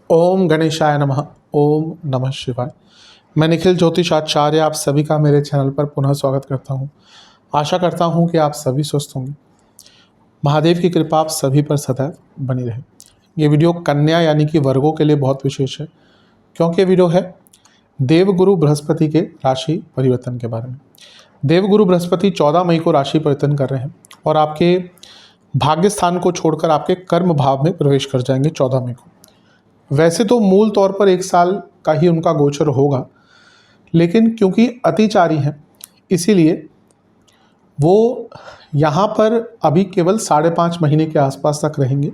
ओम गणेशाय नमः। ओम नमः शिवाय। मैं निखिल ज्योतिषाचार्य आप सभी का मेरे चैनल पर पुनः स्वागत करता हूं। आशा करता हूं कि आप सभी स्वस्थ होंगे। महादेव की कृपा आप सभी पर सदैव बनी रहे। ये वीडियो कन्या यानी कि वर्गों के लिए बहुत विशेष है, क्योंकि ये वीडियो है देवगुरु बृहस्पति के राशि परिवर्तन के बारे में। देवगुरु बृहस्पति 14 मई को राशि परिवर्तन कर रहे हैं और आपके भाग्य स्थान को छोड़कर आपके कर्म भाव में प्रवेश कर जाएंगे 14 मई को। वैसे तो मूल तौर पर 1 साल का ही उनका गोचर होगा, लेकिन क्योंकि अतिचारी हैं इसीलिए वो यहाँ पर अभी केवल 5.5 महीने के आसपास तक रहेंगे।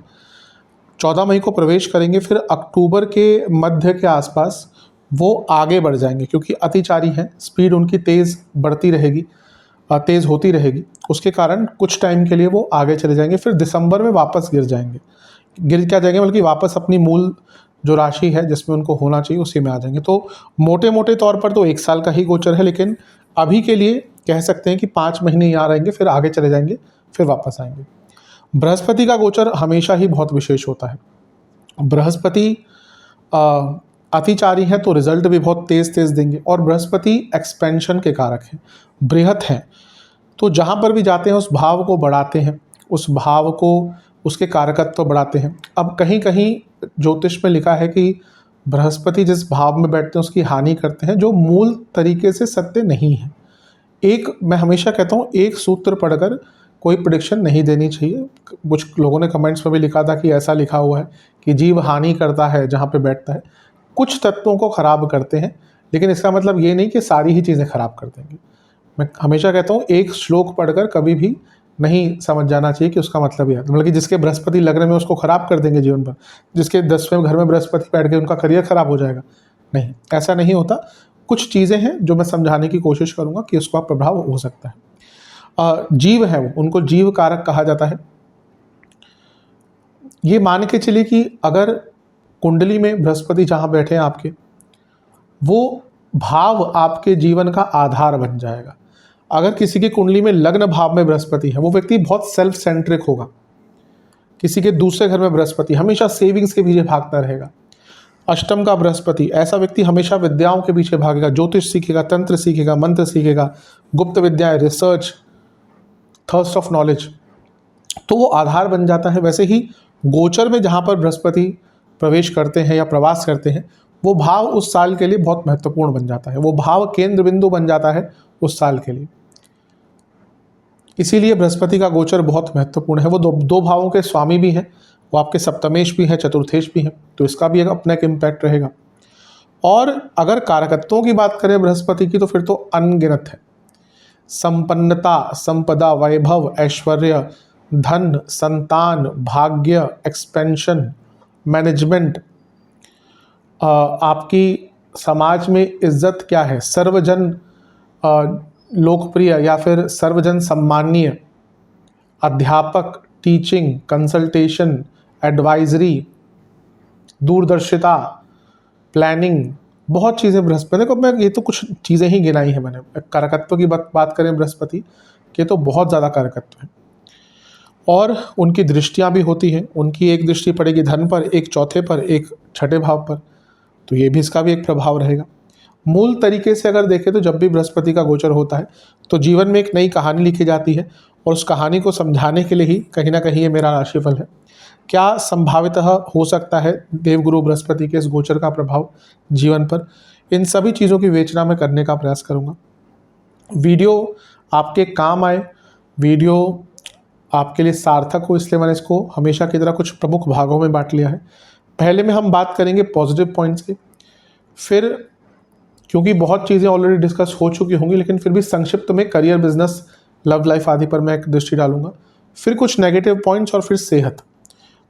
14 मई को प्रवेश करेंगे, फिर अक्टूबर के मध्य के आसपास वो आगे बढ़ जाएंगे। क्योंकि अतिचारी हैं, स्पीड उनकी तेज़ बढ़ती रहेगी, तेज़ होती रहेगी, उसके कारण कुछ टाइम के लिए वो आगे चले जाएंगे। फिर दिसंबर में वापस गिर जाएंगे, गिर क्या जाएंगे बल्कि वापस अपनी मूल जो राशि है जिसमें उनको होना चाहिए उसी में आ जाएंगे। तो मोटे मोटे तौर पर तो 1 साल का ही गोचर है, लेकिन अभी के लिए कह सकते हैं कि 5 महीने यहाँ रहेंगे, फिर आगे चले जाएंगे, फिर वापस आएंगे। बृहस्पति का गोचर हमेशा ही बहुत विशेष होता है। बृहस्पति अतिचारी है तो रिजल्ट भी बहुत तेज़ तेज़ देंगे, और बृहस्पति एक्सपेंशन के कारक हैं, बृहत हैं, तो जहाँ पर भी जाते हैं उस भाव को बढ़ाते हैं, उस भाव को उसके कारकत्व बढ़ाते हैं। अब कहीं कहीं ज्योतिष में लिखा है कि बृहस्पति जिस भाव में बैठते हैं उसकी हानि करते हैं, जो मूल तरीके से सत्य नहीं है। मैं हमेशा कहता हूँ, एक सूत्र पढ़कर कोई प्रेडिक्शन नहीं देनी चाहिए। कुछ लोगों ने कमेंट्स में भी लिखा था कि ऐसा लिखा हुआ है कि जीव हानि करता है जहाँ पे बैठता है। कुछ तत्वों को खराब करते हैं, लेकिन इसका मतलब ये नहीं कि सारी ही चीज़ें खराब कर देंगे। मैं हमेशा कहता हूँ, एक श्लोक पढ़कर कभी भी नहीं समझ जाना चाहिए कि उसका मतलब यह है, मतलब कि जिसके बृहस्पति लग्न में उसको खराब कर देंगे जीवन भर, जिसके 10वें घर में बृहस्पति बैठ के उनका करियर खराब हो जाएगा, नहीं, ऐसा नहीं होता। कुछ चीज़ें हैं जो मैं समझाने की कोशिश करूँगा कि उसका प्रभाव हो सकता है। जीव है वो, उनको जीव कारक कहा जाता है। ये मान के चलिए कि अगर कुंडली में बृहस्पति जहाँ बैठे हैं आपके, वो भाव आपके जीवन का आधार बन जाएगा। अगर किसी की कुंडली में लग्न भाव में बृहस्पति है, वो व्यक्ति बहुत सेल्फ सेंट्रिक होगा। किसी के दूसरे घर में बृहस्पति, हमेशा सेविंग्स के पीछे भागता रहेगा। अष्टम का बृहस्पति, ऐसा व्यक्ति हमेशा विद्याओं के पीछे भागेगा, ज्योतिष सीखेगा, तंत्र सीखेगा, मंत्र सीखेगा, गुप्त विद्याएं, रिसर्च, थर्स्ट ऑफ नॉलेज, तो वो आधार बन जाता है। वैसे ही गोचर में जहाँ पर बृहस्पति प्रवेश करते हैं या प्रवास करते हैं, वो भाव उस साल के लिए बहुत महत्वपूर्ण बन जाता है, वो भाव केंद्र बिंदु बन जाता है उस साल के लिए। इसीलिए बृहस्पति का गोचर बहुत महत्वपूर्ण है। वो दो भावों के स्वामी भी हैं, वो आपके सप्तमेश भी हैं, चतुर्थेश भी हैं, तो इसका भी अपना एक इम्पैक्ट रहेगा। और अगर कारकत्वों की बात करें बृहस्पति की, तो फिर तो अनगिनत है। संपन्नता, संपदा, वैभव, ऐश्वर्य, धन, संतान, भाग्य, एक्सपेंशन, मैनेजमेंट, आपकी समाज में इज्जत क्या है, सर्वजन लोकप्रिय या फिर सर्वजन सम्माननीय, अध्यापक, टीचिंग, कंसल्टेशन, एडवाइजरी, दूरदर्शिता, प्लानिंग, बहुत चीज़ें बृहस्पति को, मैं ये तो कुछ चीज़ें ही गिनाई है मैंने। कारकत्व की बात करें बृहस्पति के, तो बहुत ज़्यादा कारकत्व है। और उनकी दृष्टियाँ भी होती हैं। उनकी एक दृष्टि पड़ेगी धन पर, एक चौथे पर, एक छठे भाव पर, तो ये भी इसका भी एक प्रभाव रहेगा। मूल तरीके से अगर देखें तो जब भी बृहस्पति का गोचर होता है तो जीवन में एक नई कहानी लिखी जाती है, और उस कहानी को समझाने के लिए ही कहीं ना कहीं ये मेरा राशिफल है। क्या संभावितः हो सकता है देवगुरु बृहस्पति के इस गोचर का प्रभाव जीवन पर, इन सभी चीज़ों की विवेचना में करने का प्रयास करूँगा। वीडियो आपके काम आए, वीडियो आपके लिए सार्थक हो, इसलिए मैंने इसको हमेशा की तरह कुछ प्रमुख भागों में बांट लिया है। पहले में हम बात करेंगे पॉजिटिव पॉइंट्स की, फिर क्योंकि बहुत चीज़ें ऑलरेडी डिस्कस हो चुकी होंगी, लेकिन फिर भी संक्षिप्त में करियर, बिजनेस, लव लाइफ आदि पर मैं एक दृष्टि डालूंगा, फिर कुछ नेगेटिव पॉइंट्स और फिर सेहत।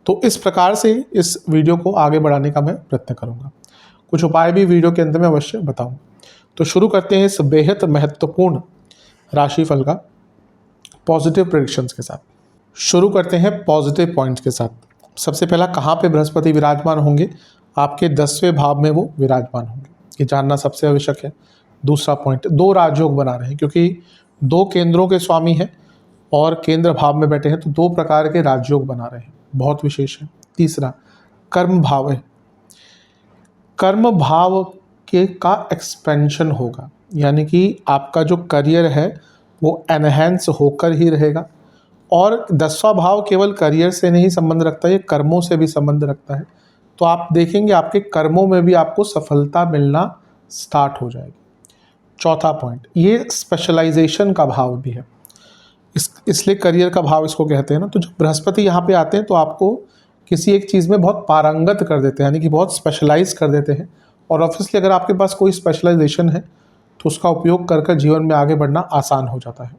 तो इस प्रकार से इस वीडियो को आगे बढ़ाने का मैं प्रयत्न करूंगा। कुछ उपाय भी वीडियो के अंत में अवश्य बताऊँ। तो शुरू करते हैं इस बेहद महत्वपूर्ण राशिफल का पॉजिटिव प्रेडिक्शंस के साथ। शुरू करते हैं पॉजिटिव पॉइंट्स के साथ। सबसे पहला, कहाँ पे बृहस्पति विराजमान होंगे? आपके 10वें भाव में वो विराजमान होंगे, ये जानना सबसे आवश्यक है। दूसरा पॉइंट, 2 राजयोग बना रहे हैं, क्योंकि 2 केंद्रों के स्वामी हैं और केंद्र भाव में बैठे हैं, तो 2 प्रकार के राजयोग बना रहे हैं। बहुत विशेष है। तीसरा कर्म भाव है, कर्म भाव के का एक्सपेंशन होगा, यानी कि आपका जो करियर है वो एनहेंस होकर ही रहेगा। और 10वां भाव केवल करियर से नहीं संबंध रखता है, ये कर्मों से भी संबंध रखता है। तो आप देखेंगे आपके कर्मों में भी आपको सफलता मिलना स्टार्ट हो जाएगी। चौथा पॉइंट, ये स्पेशलाइजेशन का भाव भी है, इसलिए करियर का भाव इसको कहते हैं ना। तो जब बृहस्पति यहाँ पे आते हैं तो आपको किसी एक चीज़ में बहुत पारंगत कर देते हैं, यानी कि बहुत स्पेशलाइज कर देते हैं। और ऑब्वियसली अगर आपके पास कोई स्पेशलाइजेशन है तो उसका उपयोग कर जीवन में आगे बढ़ना आसान हो जाता है।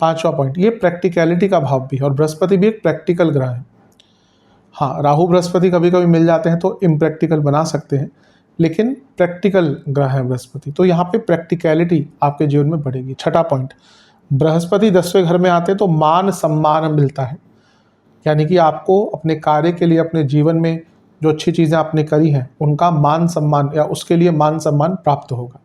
5वां पॉइंट, ये प्रैक्टिकलिटी का भाव भी है, और बृहस्पति भी एक प्रैक्टिकल ग्रह है। हाँ, राहु बृहस्पति कभी कभी मिल जाते हैं तो इम्प्रैक्टिकल बना सकते हैं, लेकिन प्रैक्टिकल ग्रह है बृहस्पति, तो यहाँ पे प्रैक्टिकलिटी आपके जीवन में बढ़ेगी। 6वां पॉइंट, बृहस्पति 10वें घर में आते हैं तो मान सम्मान मिलता है, यानी कि आपको अपने कार्य के लिए, अपने जीवन में जो अच्छी चीज़ें आपने करी हैं उनका मान सम्मान या उसके लिए मान सम्मान प्राप्त होगा।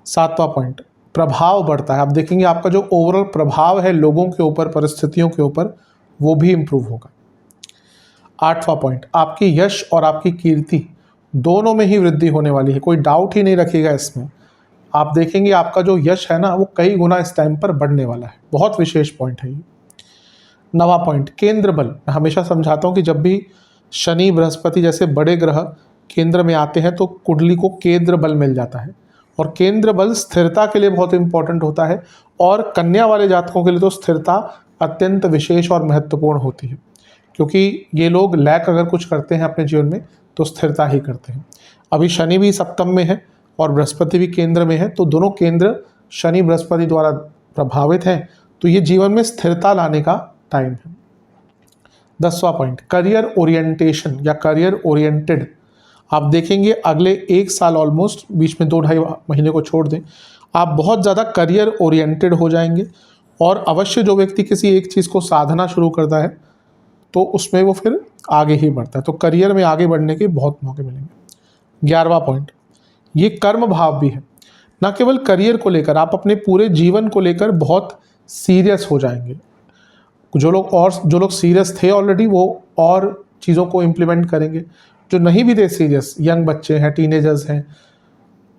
7वां पॉइंट, प्रभाव बढ़ता है। आप देखेंगे आपका जो ओवरऑल प्रभाव है लोगों के ऊपर, परिस्थितियों के ऊपर, वो भी इम्प्रूव होगा। 8वां पॉइंट, आपकी यश और आपकी कीर्ति दोनों में ही वृद्धि होने वाली है, कोई डाउट ही नहीं रखिएगा इसमें। आप देखेंगे आपका जो यश है ना वो कई गुना इस टाइम पर बढ़ने वाला है, बहुत विशेष पॉइंट है ये। 9वां पॉइंट, केंद्र बल। मैं हमेशा समझाता हूँ कि जब भी शनि बृहस्पति जैसे बड़े ग्रह केंद्र में आते हैं तो कुंडली को केंद्र बल मिल जाता है, और केंद्र बल स्थिरता के लिए बहुत इंपॉर्टेंट होता है, और कन्या वाले जातकों के लिए तो स्थिरता अत्यंत विशेष और महत्वपूर्ण होती है, क्योंकि ये लोग लैक अगर कुछ करते हैं अपने जीवन में तो स्थिरता ही करते हैं। अभी शनि भी सप्तम में है और बृहस्पति भी केंद्र में है, तो दोनों केंद्र शनि बृहस्पति द्वारा प्रभावित हैं, तो ये जीवन में स्थिरता लाने का टाइम है। 10वां पॉइंट, करियर ओरिएंटेशन या करियर ओरिएंटेड। आप देखेंगे अगले 1 साल ऑलमोस्ट, बीच में 2-2.5 महीने को छोड़ दें, आप बहुत ज़्यादा करियर ओरिएंटेड हो जाएंगे। और अवश्य जो व्यक्ति किसी एक चीज़ को साधना शुरू करता है तो उसमें वो फिर आगे ही बढ़ता है, तो करियर में आगे बढ़ने के बहुत मौके मिलेंगे। 11वां पॉइंट, ये कर्म भाव भी है, ना केवल करियर को लेकर, आप अपने पूरे जीवन को लेकर बहुत सीरियस हो जाएंगे। जो लोग सीरियस थे ऑलरेडी वो और चीज़ों को इम्प्लीमेंट करेंगे। जो नहीं भी थे सीरियस, यंग बच्चे हैं, टीनेजर्स हैं,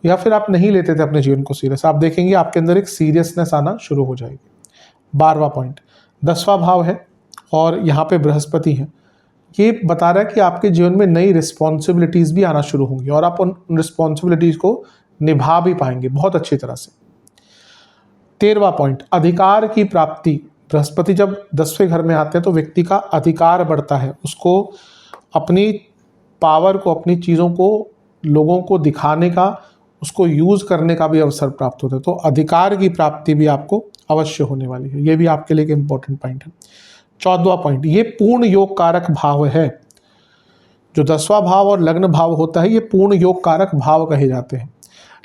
या फिर आप नहीं लेते थे अपने जीवन को सीरियस, आप देखेंगे आपके अंदर एक सीरियसनेस आना शुरू हो जाएगी। 12वां पॉइंट, 10वां भाव है और यहाँ पे बृहस्पति है, ये बता रहा है कि आपके जीवन में नई रिस्पॉन्सिबिलिटीज़ भी आना शुरू होंगी और आप उन रिस्पॉन्सिबिलिटीज़ को निभा भी पाएंगे बहुत अच्छी तरह से। 13वां पॉइंट, अधिकार की प्राप्ति। बृहस्पति जब 10वें घर में आते हैं तो व्यक्ति का अधिकार बढ़ता है, उसको अपनी पावर को, अपनी चीज़ों को लोगों को दिखाने का, उसको यूज़ करने का भी अवसर प्राप्त होता है, तो अधिकार की प्राप्ति भी आपको अवश्य होने वाली है, ये भी आपके लिए एक इम्पोर्टेंट पॉइंट है। 14वां पॉइंट, ये पूर्ण योग कारक भाव है। जो 10वां भाव और लग्न भाव होता है ये पूर्ण योग कारक भाव कहे जाते हैं।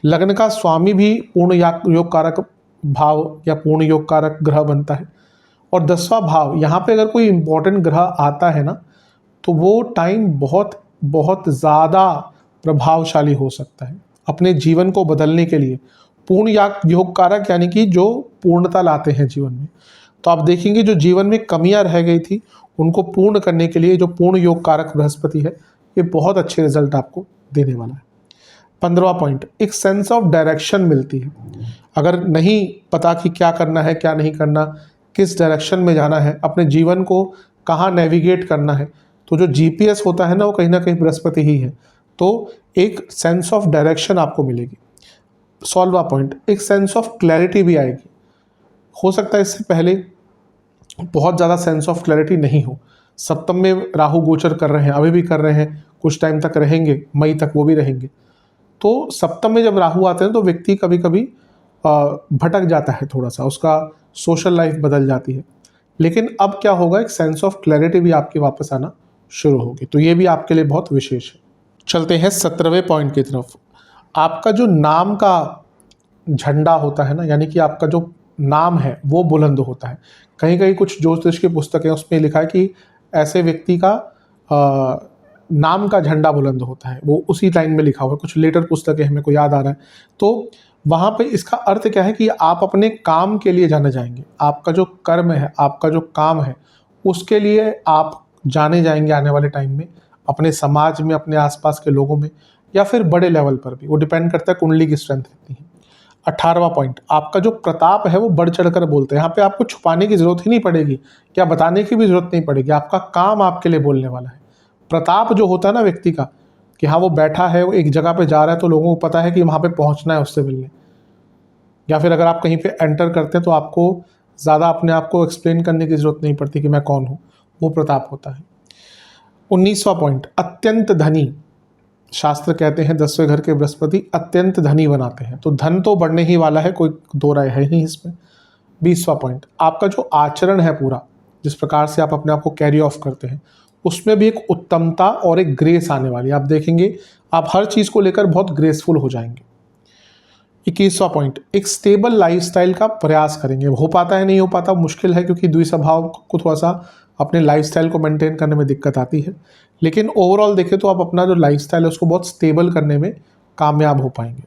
लग्न का स्वामी भी पूर्ण योग कारक भाव या पूर्ण योग कारक ग्रह बनता है, और 10वां भाव यहाँ पे अगर कोई इंपॉर्टेंट ग्रह आता है ना तो वो टाइम बहुत बहुत ज़्यादा प्रभावशाली हो सकता है अपने जीवन को बदलने के लिए। पूर्ण योग कारक यानी कि जो पूर्णता लाते हैं जीवन में, तो आप देखेंगे जो जीवन में कमियां रह गई थी उनको पूर्ण करने के लिए जो पूर्ण योग कारक बृहस्पति है ये बहुत अच्छे रिजल्ट आपको देने वाला है। 15वां पॉइंट, एक सेंस ऑफ डायरेक्शन मिलती है। अगर नहीं पता कि क्या करना है, क्या नहीं करना, किस डायरेक्शन में जाना है, अपने जीवन को कहाँ नेविगेट करना है, तो जो जीपीएस होता है ना वो कहीं ना कहीं बृहस्पति ही है, तो एक सेंस ऑफ डायरेक्शन आपको मिलेगी। 16वां पॉइंट, एक सेंस ऑफ क्लैरिटी भी आएगी। हो सकता है इससे पहले बहुत ज़्यादा सेंस ऑफ क्लैरिटी नहीं हो। सप्तम में राहु गोचर कर रहे हैं, अभी भी कर रहे हैं, कुछ टाइम तक रहेंगे, मई तक वो भी रहेंगे। तो सप्तम में जब राहु आते हैं तो व्यक्ति कभी कभी भटक जाता है, थोड़ा सा उसका सोशल लाइफ बदल जाती है, लेकिन अब क्या होगा, एक सेंस ऑफ क्लैरिटी भी आपकी वापस आना शुरू होगी, तो ये भी आपके लिए बहुत विशेष है। चलते हैं 17वें पॉइंट की तरफ। आपका जो नाम का झंडा होता है ना, यानी कि आपका जो नाम है वो बुलंद होता है। कहीं कहीं कुछ ज्योतिष की पुस्तकें उसमें लिखा है कि ऐसे व्यक्ति का नाम का झंडा बुलंद होता है, वो उसी लाइन में लिखा हुआ है, कुछ लेटर पुस्तकें हमें को याद आ रहा है। तो वहाँ पे इसका अर्थ क्या है कि आप अपने काम के लिए जाने जाएंगे, आपका जो कर्म है, आपका जो काम है उसके लिए आप जाने जाएंगे आने वाले टाइम में, अपने समाज में, अपने आसपास के लोगों में, या फिर बड़े लेवल पर भी, वो डिपेंड करता है कुंडली की स्ट्रेंथ कितनी है। 18वां पॉइंट, आपका जो प्रताप है वो बढ़ चढ़कर बोलते हैं। यहाँ पे आपको छुपाने की जरूरत ही नहीं पड़ेगी या बताने की भी जरूरत नहीं पड़ेगी, आपका काम आपके लिए बोलने वाला है। प्रताप जो होता है ना व्यक्ति का, कि हाँ वो बैठा है, वो एक जगह पे जा रहा है तो लोगों को पता है कि वहाँ पे पहुँचना है उससे मिलने, या फिर अगर आप कहीं पे एंटर करते हैं तो आपको ज़्यादा अपने आप को एक्सप्लेन करने की ज़रूरत नहीं पड़ती कि मैं कौन हूँ, वो प्रताप होता है। 19वां पॉइंट, अत्यंत धनी। शास्त्र कहते हैं 10वें घर के बृहस्पति अत्यंत धनी बनाते हैं, तो धन तो बढ़ने ही वाला है, कोई दो राय है ही इसमें। 20वां पॉइंट, आपका जो आचरण है पूरा, जिस प्रकार से आप अपने आप को कैरी ऑफ करते हैं, उसमें भी एक उत्तमता और एक ग्रेस आने वाली है। आप देखेंगे आप हर चीज़ को लेकर बहुत ग्रेसफुल हो जाएंगे। 21वां पॉइंट, एक स्टेबल लाइफस्टाइल का प्रयास करेंगे। हो पाता है नहीं हो पाता, मुश्किल है, क्योंकि द्विस्वभाव को थोड़ा सा अपने लाइफस्टाइल को मेंटेन करने में दिक्कत आती है, लेकिन ओवरऑल देखें तो आप अपना जो लाइफस्टाइल है उसको बहुत स्टेबल करने में कामयाब हो पाएंगे।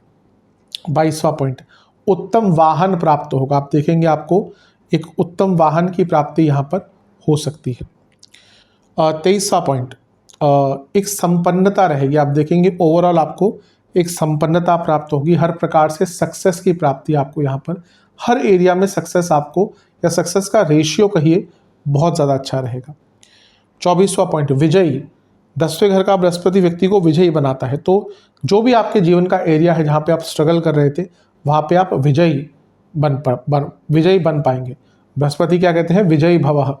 22वां पॉइंट, उत्तम वाहन प्राप्त होगा। आप देखेंगे आपको एक उत्तम वाहन की प्राप्ति यहाँ पर हो सकती है। 23वां पॉइंट, एक संपन्नता रहेगी। आप देखेंगे ओवरऑल आपको एक संपन्नता प्राप्त होगी, हर प्रकार से सक्सेस की प्राप्ति आपको यहाँ पर, हर एरिया में सक्सेस आपको, या सक्सेस का रेशियो कहिए, बहुत ज़्यादा अच्छा रहेगा। 24वां पॉइंट, विजयी। 10वें घर का बृहस्पति व्यक्ति को विजयी बनाता है, तो जो भी आपके जीवन का एरिया है जहाँ पे आप स्ट्रगल कर रहे थे, वहाँ पे आप विजयी बन पाएंगे। बृहस्पति क्या कहते हैं, विजयी भवः,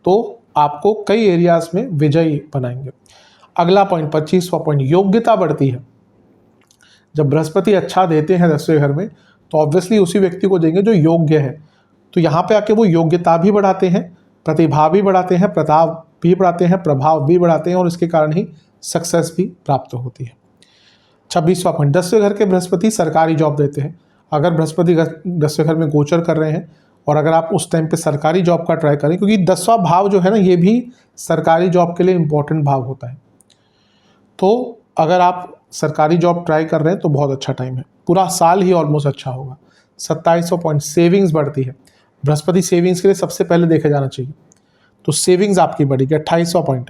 तो आपको कई एरियाज में विजयी बनाएंगे। अगला पॉइंट 25वां पॉइंट, योग्यता बढ़ती है। जब बृहस्पति अच्छा देते हैं 10वें घर में, तो ऑब्वियसली उसी व्यक्ति को देंगे जो योग्य है, तो यहाँ पे आके वो योग्यता भी बढ़ाते हैं, प्रतिभा भी बढ़ाते हैं, प्रताप भी बढ़ाते हैं, प्रभाव भी बढ़ाते हैं, और इसके कारण ही सक्सेस भी प्राप्त होती है। 26वां पॉइंट, 10वें घर के बृहस्पति सरकारी जॉब देते हैं। अगर बृहस्पति 10वें घर में गोचर कर रहे हैं और अगर आप उस टाइम पे सरकारी जॉब का ट्राई करें, क्योंकि 10वां भाव जो है ना, ये भी सरकारी जॉब के लिए इंपॉर्टेंट भाव होता है, तो अगर आप सरकारी जॉब ट्राई कर रहे हैं तो बहुत अच्छा टाइम है, पूरा साल ही ऑलमोस्ट अच्छा होगा। 27वां पॉइंट, सेविंग्स बढ़ती है। बृहस्पति सेविंग्स के लिए सबसे पहले देखे जाना चाहिए, तो सेविंग्स आपकी बढ़ेगी। 28वां पॉइंट,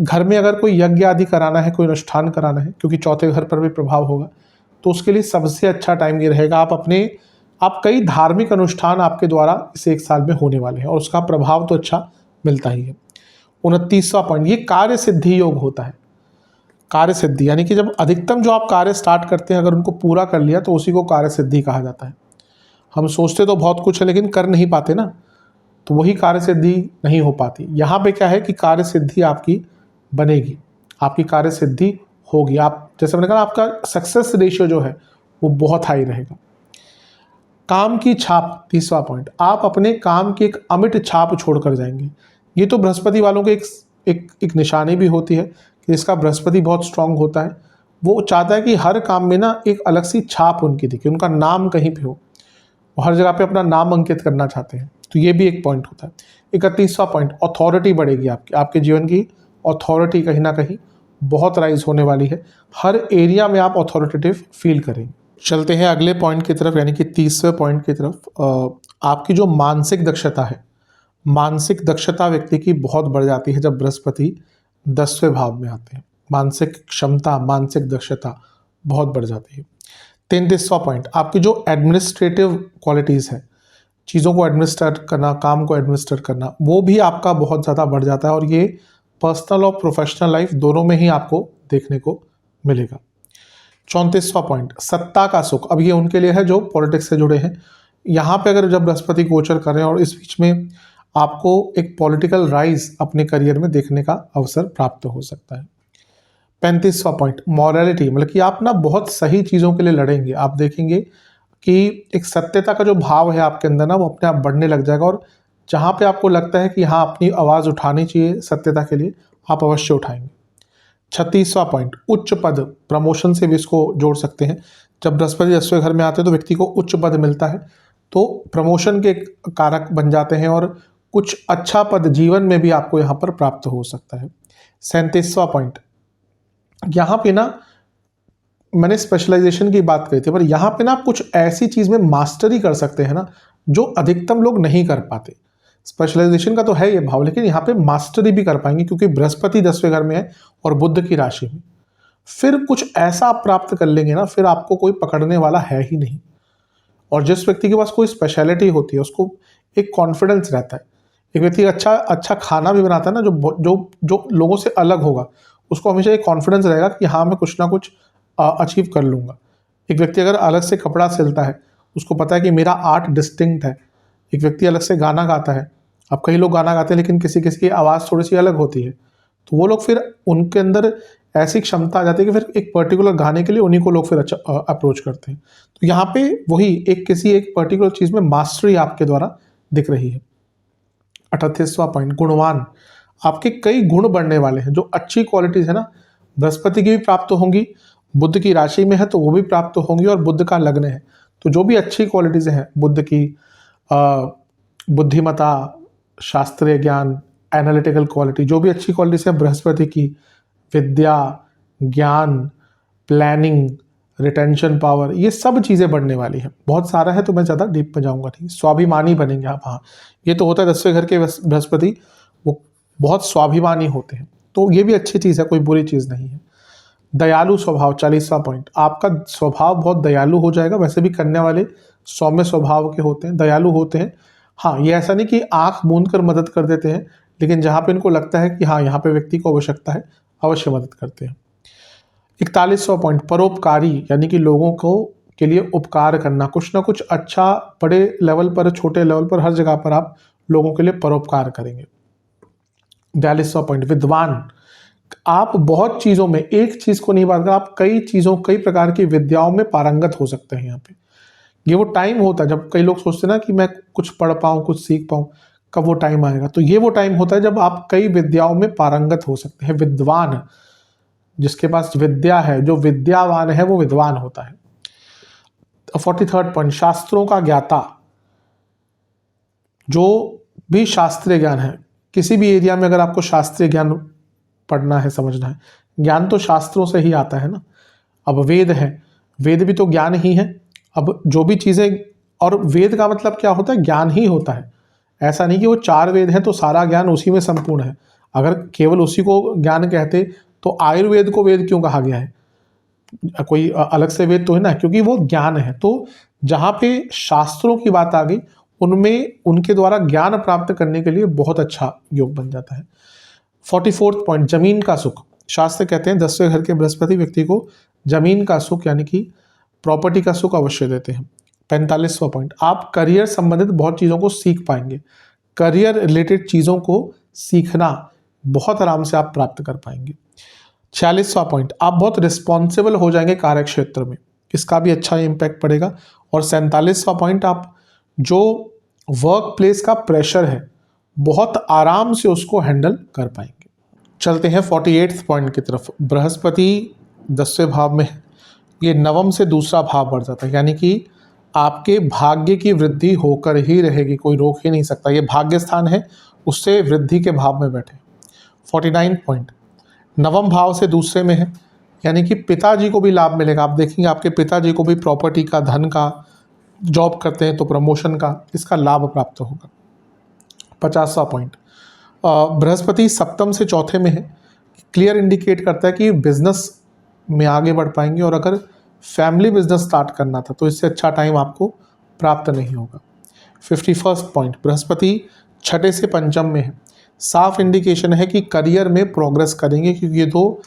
घर में अगर कोई यज्ञ आदि कराना है, कोई अनुष्ठान कराना है, क्योंकि चौथे घर पर भी प्रभाव होगा, तो उसके लिए सबसे अच्छा टाइम ये रहेगा। आप कई धार्मिक अनुष्ठान आपके द्वारा इस एक साल में होने वाले हैं और उसका प्रभाव तो अच्छा मिलता ही है। 29वां पॉइंट, ये कार्य सिद्धि योग होता है। कार्य सिद्धि यानी कि जब अधिकतम जो आप कार्य स्टार्ट करते हैं, अगर उनको पूरा कर लिया तो उसी को कार्य सिद्धि कहा जाता है। हम सोचते तो बहुत कुछ है लेकिन कर नहीं पाते ना, तो वही कार्य सिद्धि नहीं हो पाती। यहाँ पे क्या है कि कार्य सिद्धि आपकी बनेगी, आपकी कार्य सिद्धि होगी। आप जैसे मैंने कहा, आपका सक्सेस रेशियो जो है वो बहुत हाई रहेगा। काम की छाप, 30वां पॉइंट, आप अपने काम की एक अमिट छाप छोड़कर जाएंगे। ये तो बृहस्पति वालों के एक निशानी भी होती है कि इसका बृहस्पति बहुत स्ट्रांग होता है। वो चाहता है कि हर काम में ना एक अलग सी छाप उनकी दिखे, उनका नाम कहीं पे हो, वो हर जगह पे अपना नाम अंकित करना चाहते हैं, तो ये भी एक पॉइंट होता है। 31वां पॉइंट, अथॉरिटी बढ़ेगी आपके जीवन की अथॉरिटी कहीं ना कहीं बहुत राइज होने वाली है, हर एरिया में आप अथॉरिटेटिव फील करेंगे। चलते हैं अगले पॉइंट की तरफ, यानी कि 30वें पॉइंट की तरफ। आपकी जो मानसिक दक्षता है, मानसिक दक्षता व्यक्ति की बहुत बढ़ जाती है जब बृहस्पति 10वें भाव में आते हैं। मानसिक क्षमता, मानसिक दक्षता बहुत बढ़ जाती है। 33वां पॉइंट, आपकी जो एडमिनिस्ट्रेटिव क्वालिटीज़ है, चीज़ों को एडमिनिस्टर करना, काम को एडमिनिस्टर करना, वो भी आपका बहुत ज़्यादा बढ़ जाता है और ये पर्सनल और प्रोफेशनल लाइफ दोनों में ही आपको देखने को मिलेगा। 34वां पॉइंट, सत्ता का सुख। अब ये उनके लिए है जो पॉलिटिक्स से जुड़े हैं। यहाँ पे अगर जब बृहस्पति गोचर कर रहे हैं और इस बीच में आपको एक पॉलिटिकल राइज अपने करियर में देखने का अवसर प्राप्त हो सकता है। 35वां पॉइंट, मॉरलिटी, मतलब कि आप ना बहुत सही चीज़ों के लिए लड़ेंगे। आप देखेंगे कि एक सत्यता का जो भाव है आपके अंदर ना, वो अपने आप बढ़ने लग जाएगा और जहाँ पे आपको लगता है कि हाँ अपनी आवाज़ उठानी चाहिए सत्यता के लिए, आप अवश्य उठाएंगे। 36वां पॉइंट, उच्च पद, प्रमोशन से भी इसको जोड़ सकते हैं। जब बृहस्पति 10वें घर में आते हैं तो व्यक्ति को उच्च पद मिलता है, तो प्रमोशन के कारक बन जाते हैं और कुछ अच्छा पद जीवन में भी आपको यहाँ पर प्राप्त हो सकता है। 37वां पॉइंट, यहाँ पे ना मैंने स्पेशलाइजेशन की बात कही थी, पर यहाँ पे ना आप कुछ ऐसी चीज़ में मास्टरी कर सकते हैं ना जो अधिकतम लोग नहीं कर पाते। स्पेशलाइजेशन का तो है ये भाव, लेकिन यहाँ पे मास्टरी भी कर पाएंगे क्योंकि बृहस्पति 10वें घर में है और बुध की राशि में। फिर कुछ ऐसा आप प्राप्त कर लेंगे ना, फिर आपको कोई पकड़ने वाला है ही नहीं। और जिस व्यक्ति के पास कोई स्पेशलिटी होती है उसको एक कॉन्फिडेंस रहता है। एक व्यक्ति अच्छा खाना भी बनाता है ना, जो जो जो लोगों से अलग होगा, उसको हमेशा एक कॉन्फिडेंस रहेगा कि हाँ मैं कुछ ना कुछ अचीव कर लूँगा। एक व्यक्ति अगर अलग से कपड़ा सिलता है, उसको पता है कि मेरा आर्ट डिस्टिंक्ट है। एक व्यक्ति अलग से गाना गाता है, अब कई लोग गाना गाते हैं लेकिन किसी किसी की आवाज़ थोड़ी सी अलग होती है, तो वो लोग फिर उनके अंदर ऐसी क्षमता आ जाती है कि फिर एक पर्टिकुलर गाने के लिए उन्हीं को लोग फिर अच्छा अप्रोच करते हैं। तो यहाँ पे वही एक पर्टिकुलर चीज़ में मास्टरी आपके द्वारा दिख रही है। 38वां पॉइंट, गुणवान। आपके कई गुण बढ़ने वाले हैं, जो अच्छी क्वालिटीज़ है ना, बृहस्पति की भी प्राप्त होंगी, बुध की राशि में है तो वो भी प्राप्त होंगी, और बुध का लग्न है तो जो भी अच्छी क्वालिटीज़ हैं बुध की, बुद्धिमता, शास्त्रीय ज्ञान, एनालिटिकल क्वालिटी, जो भी अच्छी क्वालिटीज़ है बृहस्पति की, विद्या, ज्ञान, प्लानिंग, रिटेंशन पावर, ये सब चीज़ें बढ़ने वाली हैं। बहुत सारा है तो मैं ज़्यादा डीप में जाऊँगा नहीं। स्वाभिमानी बनेंगे आप, हाँ ये तो होता है 10वें घर के बृहस्पति, वो बहुत स्वाभिमानी होते हैं, तो ये भी अच्छी चीज़ है, कोई बुरी चीज़ नहीं है। दयालु स्वभाव, 40वां पॉइंट, आपका स्वभाव बहुत दयालु हो जाएगा। वैसे भी कन्या वाले सौम्य स्वभाव के होते हैं, दयालु होते हैं। हाँ, ये ऐसा नहीं कि आंख मूंद कर मदद कर देते हैं, लेकिन जहाँ पे इनको लगता है कि हाँ यहाँ पे व्यक्ति को आवश्यकता है, अवश्य मदद करते हैं। 41वां पॉइंट, परोपकारी, यानी कि लोगों को के लिए उपकार करना, कुछ ना कुछ अच्छा, बड़े लेवल पर छोटे लेवल पर हर जगह पर आप लोगों के लिए परोपकार करेंगे। 42वां पॉइंट, विद्वान, आप बहुत चीज़ों में, एक चीज़ को नहीं बात कर, आप कई प्रकार की विद्याओं में पारंगत हो सकते हैं। यहाँ पे ये वो टाइम होता है जब कई लोग सोचते हैं ना कि मैं कुछ पढ़ पाऊँ, कुछ सीख पाऊँ, कब वो टाइम आएगा, तो ये वो टाइम होता है जब आप कई विद्याओं में पारंगत हो सकते हैं। विद्वान, जिसके पास विद्या है, जो विद्यावान है वो विद्वान होता है। 43rd पॉइंट, शास्त्रों का ज्ञाता, जो भी शास्त्रीय ज्ञान है, किसी भी एरिया में अगर आपको शास्त्रीय ज्ञान पढ़ना है, समझना है, ज्ञान तो शास्त्रों से ही आता है ना। अब वेद है, वेद भी तो ज्ञान ही है। अब जो भी चीज़ें, और वेद का मतलब क्या होता है, ज्ञान ही होता है। ऐसा नहीं कि वो 4 वेद हैं तो सारा ज्ञान उसी में संपूर्ण है। अगर केवल उसी को ज्ञान कहते तो आयुर्वेद को वेद क्यों कहा गया है, कोई अलग से वेद तो है ना, क्योंकि वो ज्ञान है। तो जहाँ पे शास्त्रों की बात आ गई, उनमें उनके द्वारा ज्ञान प्राप्त करने के लिए बहुत अच्छा योग बन जाता है। 44th पॉइंट, जमीन का सुख, शास्त्र कहते हैं 10वें घर के बृहस्पति व्यक्ति को जमीन का सुख यानी कि प्रॉपर्टी का सुख अवश्य देते हैं। 45वां पॉइंट, आप करियर संबंधित बहुत चीज़ों को सीख पाएंगे। करियर रिलेटेड चीज़ों को सीखना बहुत आराम से आप प्राप्त कर पाएंगे। 46वां पॉइंट, आप बहुत रिस्पॉन्सिबल हो जाएंगे कार्य क्षेत्र में, इसका भी अच्छा इम्पैक्ट पड़ेगा। और 47वां पॉइंट, आप जो वर्क प्लेस का प्रेशर है बहुत आराम से उसको हैंडल कर पाएंगे। चलते हैं 48th पॉइंट की तरफ। बृहस्पति 10वें भाव में, ये नवम से दूसरा भाव बढ़ जाता है, यानी कि आपके भाग्य की वृद्धि होकर ही रहेगी, कोई रोक ही नहीं सकता। ये भाग्य स्थान है, उससे वृद्धि के भाव में बैठे। 49 पॉइंट, नवम भाव से दूसरे में है, यानी कि पिताजी को भी लाभ मिलेगा। आप देखेंगे आपके पिताजी को भी प्रॉपर्टी का, धन का, जॉब करते हैं तो प्रमोशन का, इसका लाभ प्राप्त होगा। 50वां पॉइंट, बृहस्पति सप्तम से चौथे में है, क्लियर इंडिकेट करता है कि बिजनेस में आगे बढ़ पाएंगे, और अगर फैमिली बिजनेस स्टार्ट करना था तो इससे अच्छा टाइम आपको प्राप्त नहीं होगा। 51st पॉइंट, बृहस्पति छठे से पंचम में है, साफ इंडिकेशन है कि करियर में प्रोग्रेस करेंगे, क्योंकि ये तो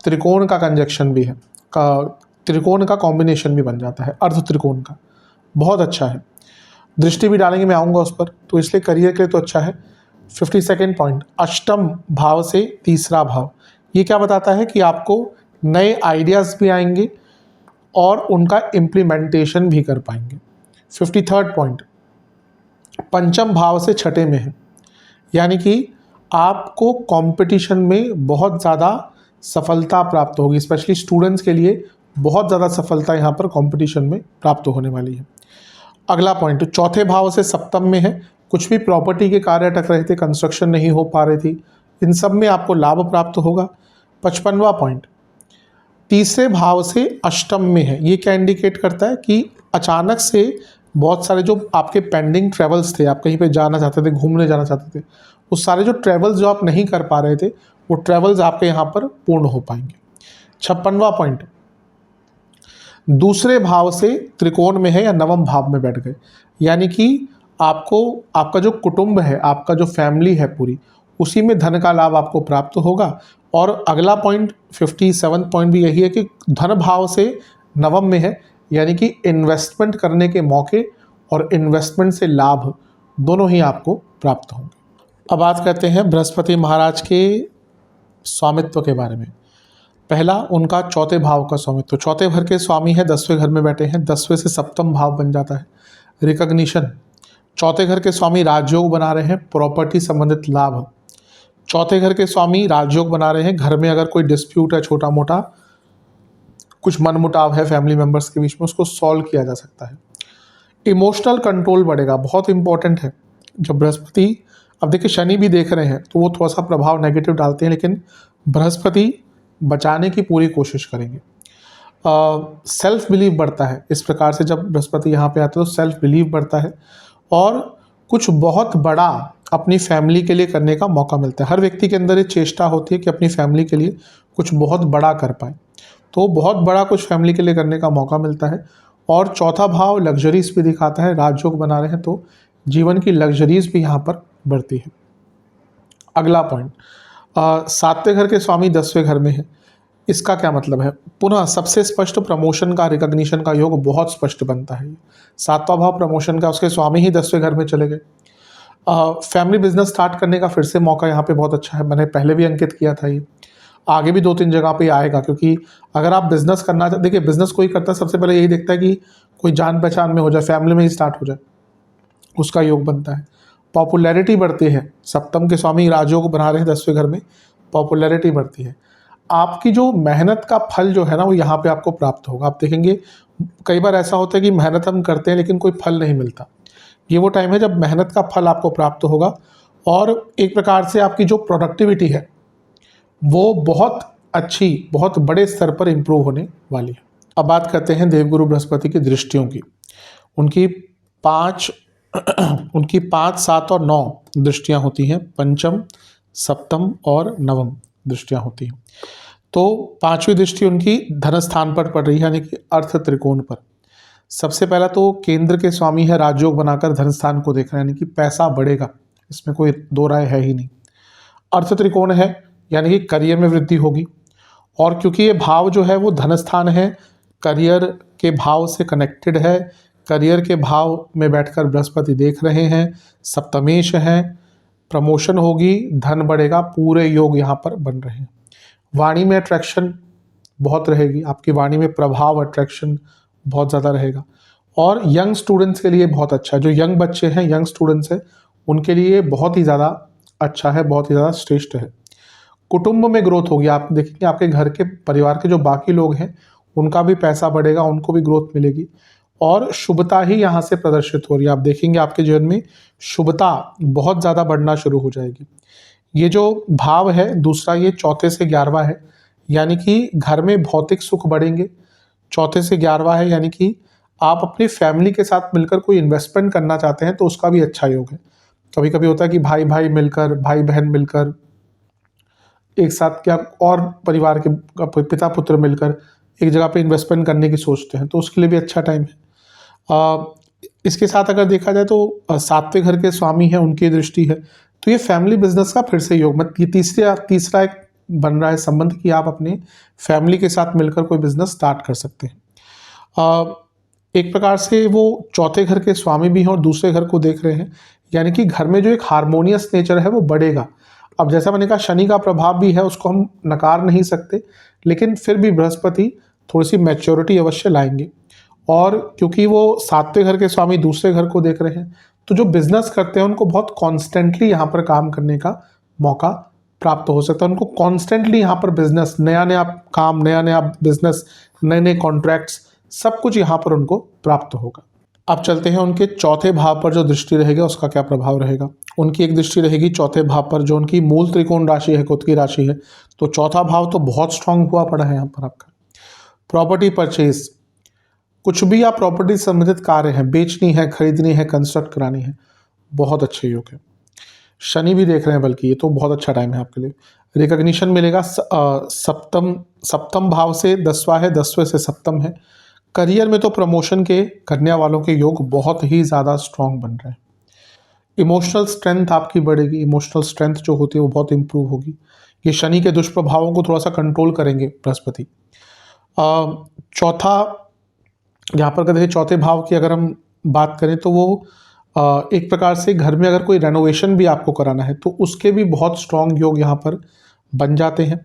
त्रिकोण का कंजक्शन भी है, त्रिकोण का कॉम्बिनेशन भी बन जाता है, अर्ध त्रिकोण का, बहुत अच्छा है। दृष्टि भी डालेंगे, मैं आऊँगा उस पर, तो इसलिए करियर के लिए तो अच्छा है। 52nd पॉइंट, अष्टम भाव से तीसरा भाव, ये क्या बताता है कि आपको नए आइडियाज़ भी आएंगे और उनका इम्प्लीमेंटेशन भी कर पाएंगे। 53rd पॉइंट, पंचम भाव से छठे में है, यानी कि आपको कंपटीशन में बहुत ज़्यादा सफलता प्राप्त होगी, स्पेशली स्टूडेंट्स के लिए बहुत ज़्यादा सफलता यहाँ पर कंपटीशन में प्राप्त होने वाली है। अगला पॉइंट, चौथे भाव से सप्तम में है, कुछ भी प्रॉपर्टी के कार्य अटक रहे थे, कंस्ट्रक्शन नहीं हो पा रही थी, इन सब में आपको लाभ प्राप्त होगा। 55वां पॉइंट, तीसरे भाव से अष्टम में है, ये क्या इंडिकेट करता है कि अचानक से बहुत सारे जो आपके पेंडिंग ट्रेवल्स थे, आप कहीं पे जाना चाहते थे, घूमने जाना चाहते थे, वो सारे जो ट्रेवल्स जो आप नहीं कर पा रहे थे, वो ट्रेवल्स आपके यहाँ पर पूर्ण हो पाएंगे। 56वां पॉइंट, दूसरे भाव से त्रिकोण में है या नवम भाव में बैठ गए, यानी कि आपको आपका जो कुटुंब है, आपका जो फैमिली है पूरी, उसी में धन का लाभ आपको प्राप्त होगा। और अगला पॉइंट 57 पॉइंट भी यही है कि धन भाव से नवम में है, यानी कि इन्वेस्टमेंट करने के मौके और इन्वेस्टमेंट से लाभ दोनों ही आपको प्राप्त होंगे। अब बात करते हैं बृहस्पति महाराज के स्वामित्व के बारे में। पहला, उनका चौथे भाव का स्वामित्व। चौथे घर के स्वामी है, 10वें घर में बैठे हैं, 10वें से सप्तम भाव बन जाता है, रिकॉग्निशन। चौथे घर के स्वामी राजयोग बना रहे हैं, प्रॉपर्टी संबंधित लाभ। चौथे घर के स्वामी राजयोग बना रहे हैं, घर में अगर कोई डिस्प्यूट है, छोटा मोटा कुछ मनमुटाव है फैमिली मेंबर्स के बीच में, उसको सॉल्व किया जा सकता है। इमोशनल कंट्रोल बढ़ेगा, बहुत इंपॉर्टेंट है। जब बृहस्पति, अब देखिए शनि भी देख रहे हैं तो वो थोड़ा सा प्रभाव नेगेटिव डालते हैं, लेकिन बृहस्पति बचाने की पूरी कोशिश करेंगे। सेल्फ बिलीव बढ़ता है इस प्रकार से, जब बृहस्पति यहाँ पे आते हैं तो सेल्फ बिलीव बढ़ता है और कुछ बहुत बड़ा अपनी फैमिली के लिए करने का मौका मिलता है। हर व्यक्ति के अंदर ये चेष्टा होती है कि अपनी फैमिली के लिए कुछ बहुत बड़ा कर पाए, तो बहुत बड़ा कुछ फैमिली के लिए करने का मौका मिलता है। और चौथा भाव लग्जरीज भी दिखाता है, राजयोग बना रहे हैं तो जीवन की लग्जरीज भी यहाँ पर बढ़ती है। अगला पॉइंट, 7वें घर के स्वामी 10वें घर में है, इसका क्या मतलब है? पुनः सबसे स्पष्ट प्रमोशन का, रिकॉग्निशन का योग बहुत स्पष्ट बनता है। 7वां भाव प्रमोशन का, उसके स्वामी ही 10वें घर में चले गए। फैमिली बिजनेस स्टार्ट करने का फिर से मौका यहाँ पे बहुत अच्छा है, मैंने पहले भी अंकित किया था, ये आगे भी 2-3 जगह पे आएगा। क्योंकि अगर आप बिजनेस करना चाहते, देखिए बिजनेस कोई करता है सबसे पहले यही देखता है कि कोई जान पहचान में हो जाए, फैमिली में ही स्टार्ट हो जाए, उसका योग बनता है। पॉपुलैरिटी बढ़ती है, सप्तम के स्वामी राजयोग बना रहे हैं 10वें घर में, पॉपुलैरिटी बढ़ती है। आपकी जो मेहनत का फल जो है ना, वो यहाँ पे आपको प्राप्त होगा। आप देखेंगे कई बार ऐसा होता है कि मेहनत हम करते हैं लेकिन कोई फल नहीं मिलता। ये वो टाइम है जब मेहनत का फल आपको प्राप्त होगा और एक प्रकार से आपकी जो प्रोडक्टिविटी है वो बहुत अच्छी, बहुत बड़े स्तर पर इम्प्रूव होने वाली है। अब बात करते हैं देवगुरु बृहस्पति की दृष्टियों की। उनकी 5, 7 और 9 दृष्टियां होती हैं, पंचम, सप्तम और नवम दृष्टियां होती हैं। तो 5वीं दृष्टि उनकी धन स्थान पर पड़ रही है, यानी कि अर्थ त्रिकोण पर। सबसे पहला तो केंद्र के स्वामी है, राजयोग बनाकर धन स्थान को देख रहे हैं, यानी कि पैसा बढ़ेगा, इसमें कोई दो राय है ही नहीं। अर्थ त्रिकोण है, यानी कि करियर में वृद्धि होगी। और क्योंकि ये भाव जो है वो धन स्थान है, करियर के भाव से कनेक्टेड है, करियर के भाव में बैठकर बृहस्पति देख रहे हैं, सप्तमेश हैं, प्रमोशन होगी, धन बढ़ेगा, पूरे योग यहाँ पर बन रहे हैं। वाणी में अट्रैक्शन बहुत रहेगी, आपकी वाणी में प्रभाव, अट्रैक्शन बहुत ज़्यादा रहेगा। और यंग स्टूडेंट्स के लिए बहुत अच्छा है, जो यंग बच्चे हैं, यंग स्टूडेंट्स हैं, उनके लिए बहुत ही ज़्यादा अच्छा है, बहुत ही ज़्यादा श्रेष्ठ है। कुटुंब में ग्रोथ होगी, आप देखेंगे आपके घर के परिवार के जो बाकी लोग हैं उनका भी पैसा बढ़ेगा, उनको भी ग्रोथ मिलेगी। और शुभता ही यहाँ से प्रदर्शित हो रही है, आप देखेंगे आपके जीवन में शुभता बहुत ज़्यादा बढ़ना शुरू हो जाएगी। ये जो भाव है दूसरा, ये 4 से 11वां है, यानी कि घर में भौतिक सुख बढ़ेंगे। 4 से 11वां है, यानी कि आप अपनी फैमिली के साथ मिलकर कोई इन्वेस्टमेंट करना चाहते हैं तो उसका भी अच्छा योग है। कभी कभी होता है कि भाई भाई मिलकर, भाई बहन मिलकर एक साथ, क्या और परिवार के पिता पुत्र मिलकर एक जगह पे इन्वेस्टमेंट करने की सोचते हैं, तो उसके लिए भी अच्छा टाइम है। इसके साथ अगर देखा जाए तो 7वें घर के स्वामी हैं, उनकी दृष्टि है, तो ये फैमिली बिजनेस का फिर से योग, मतलब ये तीसरा एक बन रहा है संबंध कि आप अपने फैमिली के साथ मिलकर कोई बिजनेस स्टार्ट कर सकते हैं। एक प्रकार से वो 4थे घर के स्वामी भी हैं और दूसरे घर को देख रहे हैं, यानी कि घर में जो एक हार्मोनियस नेचर है वो बढ़ेगा। अब जैसा मैंने कहा शनि का प्रभाव भी है, उसको हम नकार नहीं सकते, लेकिन फिर भी बृहस्पति थोड़ी सी मैच्योरिटी अवश्य लाएंगे। और क्योंकि वो 7वें घर के स्वामी दूसरे घर को देख रहे हैं, तो जो बिजनेस करते हैं उनको बहुत कॉन्स्टेंटली यहाँ पर काम करने का मौका प्राप्त हो सकता है। उनको कॉन्स्टेंटली यहाँ पर बिजनेस, नया नया काम, नया नया बिजनेस, नए नए कॉन्ट्रैक्ट्स, सब कुछ यहाँ पर उनको प्राप्त होगा। अब चलते हैं उनके 4थे भाव पर जो दृष्टि रहेगा उसका क्या प्रभाव रहेगा। उनकी एक दृष्टि रहेगी 4थे भाव पर, जो उनकी मूल त्रिकोण राशि है, खुद की राशि है, तो 4था भाव तो बहुत स्ट्रांग हुआ पड़ा है यहाँ पर आपका। प्रॉपर्टी परचेज, कुछ भी आप प्रॉपर्टी से संबंधित कार्य हैं, बेचनी है, खरीदनी है, कंस्ट्रक्ट करानी है, बहुत अच्छे योग है। शनि भी देख रहे हैं, बल्कि ये तो बहुत अच्छा टाइम है आपके लिए। रिकॉग्निशन मिलेगा। सप्तम सप्तम भाव से 10वां है, 10वें से सप्तम है। करियर में तो प्रमोशन के करने वालों के योग बहुत ही ज़्यादा स्ट्रांग बन रहे हैं। इमोशनल स्ट्रेंथ आपकी बढ़ेगी, इमोशनल स्ट्रेंथ जो होती है वो बहुत इंप्रूव होगी। ये शनि के दुष्प्रभावों को थोड़ा सा कंट्रोल करेंगे बृहस्पति। चौथा, यहाँ पर देखिए चौथे भाव की अगर हम बात करें तो वो एक प्रकार से घर में अगर कोई रेनोवेशन भी आपको कराना है तो उसके भी बहुत स्ट्रांग योग यहाँ पर बन जाते हैं।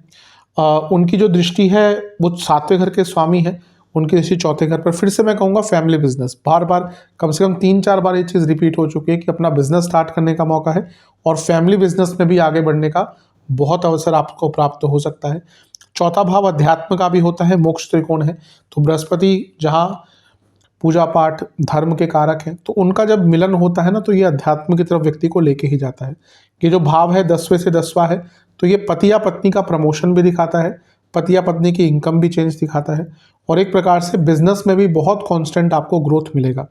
उनकी जो दृष्टि है वो 7वें घर के स्वामी है, उनकी दृष्टि चौथे घर पर। फिर से मैं कहूँगा फैमिली बिजनेस, बार बार कम से कम 3-4 बार ये चीज़ रिपीट हो चुकी है कि अपना बिजनेस स्टार्ट करने का मौका है और फैमिली बिजनेस में भी आगे बढ़ने का बहुत अवसर आपको प्राप्त हो सकता है। चौथा भाव अध्यात्म का भी होता है, मोक्ष त्रिकोण है, तो बृहस्पति जहाँ पूजा पाठ धर्म के कारक हैं, तो उनका जब मिलन होता है ना तो ये अध्यात्म की तरफ व्यक्ति को लेके ही जाता है। ये जो भाव है 10वें से 10वां है, तो ये पति या पत्नी का प्रमोशन भी दिखाता है, पति या पत्नी की इनकम भी चेंज दिखाता है, और एक प्रकार से बिजनेस में भी बहुत कांस्टेंट आपको ग्रोथ मिलेगा।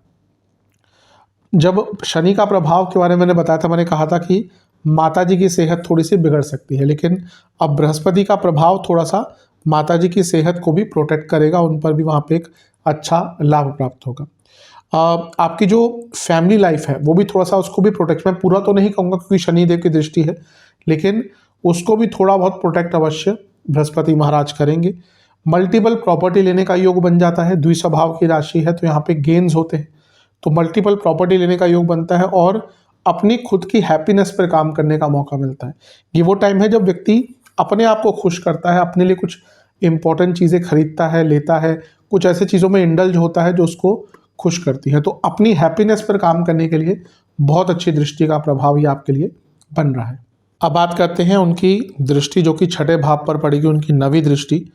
जब शनि का प्रभाव के बारे में मैंने बताया था, मैंने कहा था कि माता जी की सेहत थोड़ी सी बिगड़ सकती है, लेकिन अब बृहस्पति का प्रभाव थोड़ा सा माता जी की सेहत को भी प्रोटेक्ट करेगा, उन पर भी वहाँ पे एक अच्छा लाभ प्राप्त होगा। आपकी जो फैमिली लाइफ है वो भी थोड़ा सा, उसको भी प्रोटेक्ट, मैं पूरा तो नहीं कहूँगा क्योंकि शनिदेव की दृष्टि है, लेकिन उसको भी थोड़ा बहुत प्रोटेक्ट अवश्य बृहस्पति महाराज करेंगे। मल्टीपल प्रॉपर्टी लेने का योग बन जाता है, द्विस्वभाव की राशि है तो यहाँ पे गेन्स होते हैं, तो मल्टीपल प्रॉपर्टी लेने का योग बनता है और अपनी खुद की हैप्पीनेस पर काम करने का मौका मिलता है। ये वो टाइम है जब व्यक्ति अपने आप को खुश करता है, अपने लिए कुछ इंपॉर्टेंट चीज़ें खरीदता है, लेता है, कुछ ऐसे चीज़ों में इंडल्ज होता है जो उसको खुश करती है। तो अपनी हैप्पीनेस पर काम करने के लिए बहुत अच्छी दृष्टि का प्रभाव ये आपके लिए बन रहा है। अब बात करते हैं उनकी दृष्टि जो कि छठे भाव पर पड़ेगी, उनकी नवी दृष्टि।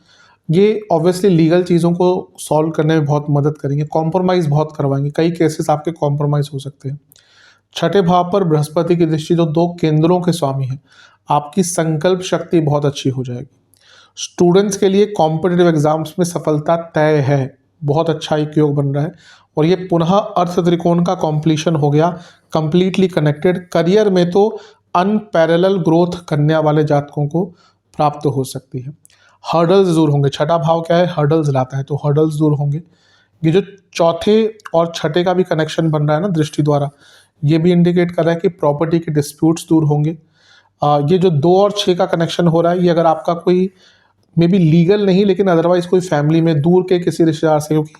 ये ऑब्वियसली लीगल चीज़ों को सॉल्व करने में बहुत मदद करेंगे, कॉम्प्रोमाइज़ बहुत करवाएंगे, कई केसेस आपके कॉम्प्रोमाइज़ हो सकते हैं। छठे भाव पर बृहस्पति की दृष्टि जो 2 केंद्रों के स्वामी हैं, आपकी संकल्प शक्ति बहुत अच्छी हो जाएगी। स्टूडेंट्स के लिए कॉम्पिटिटिव एग्जाम्स में सफलता तय है, बहुत अच्छा एक योग बन रहा है, और ये पुनः अर्थ त्रिकोण का कॉम्प्लीशन हो गया, कंप्लीटली कनेक्टेड। करियर में तो अनपैरेलल ग्रोथ करने वाले जातकों को प्राप्त हो सकती है। हर्डल्स दूर होंगे, छठा भाव क्या है, हर्डल्स लाता है, तो हर्डल्स दूर होंगे। ये जो चौथे और छठे का भी कनेक्शन बन रहा है ना दृष्टि द्वारा, ये भी इंडिकेट कर रहा है कि प्रॉपर्टी के डिस्प्यूट्स दूर होंगे। ये जो 2 और 6 का कनेक्शन हो रहा है, ये अगर आपका कोई मे बी लीगल नहीं लेकिन अदरवाइज कोई फैमिली में दूर के किसी रिश्तेदार से, क्योंकि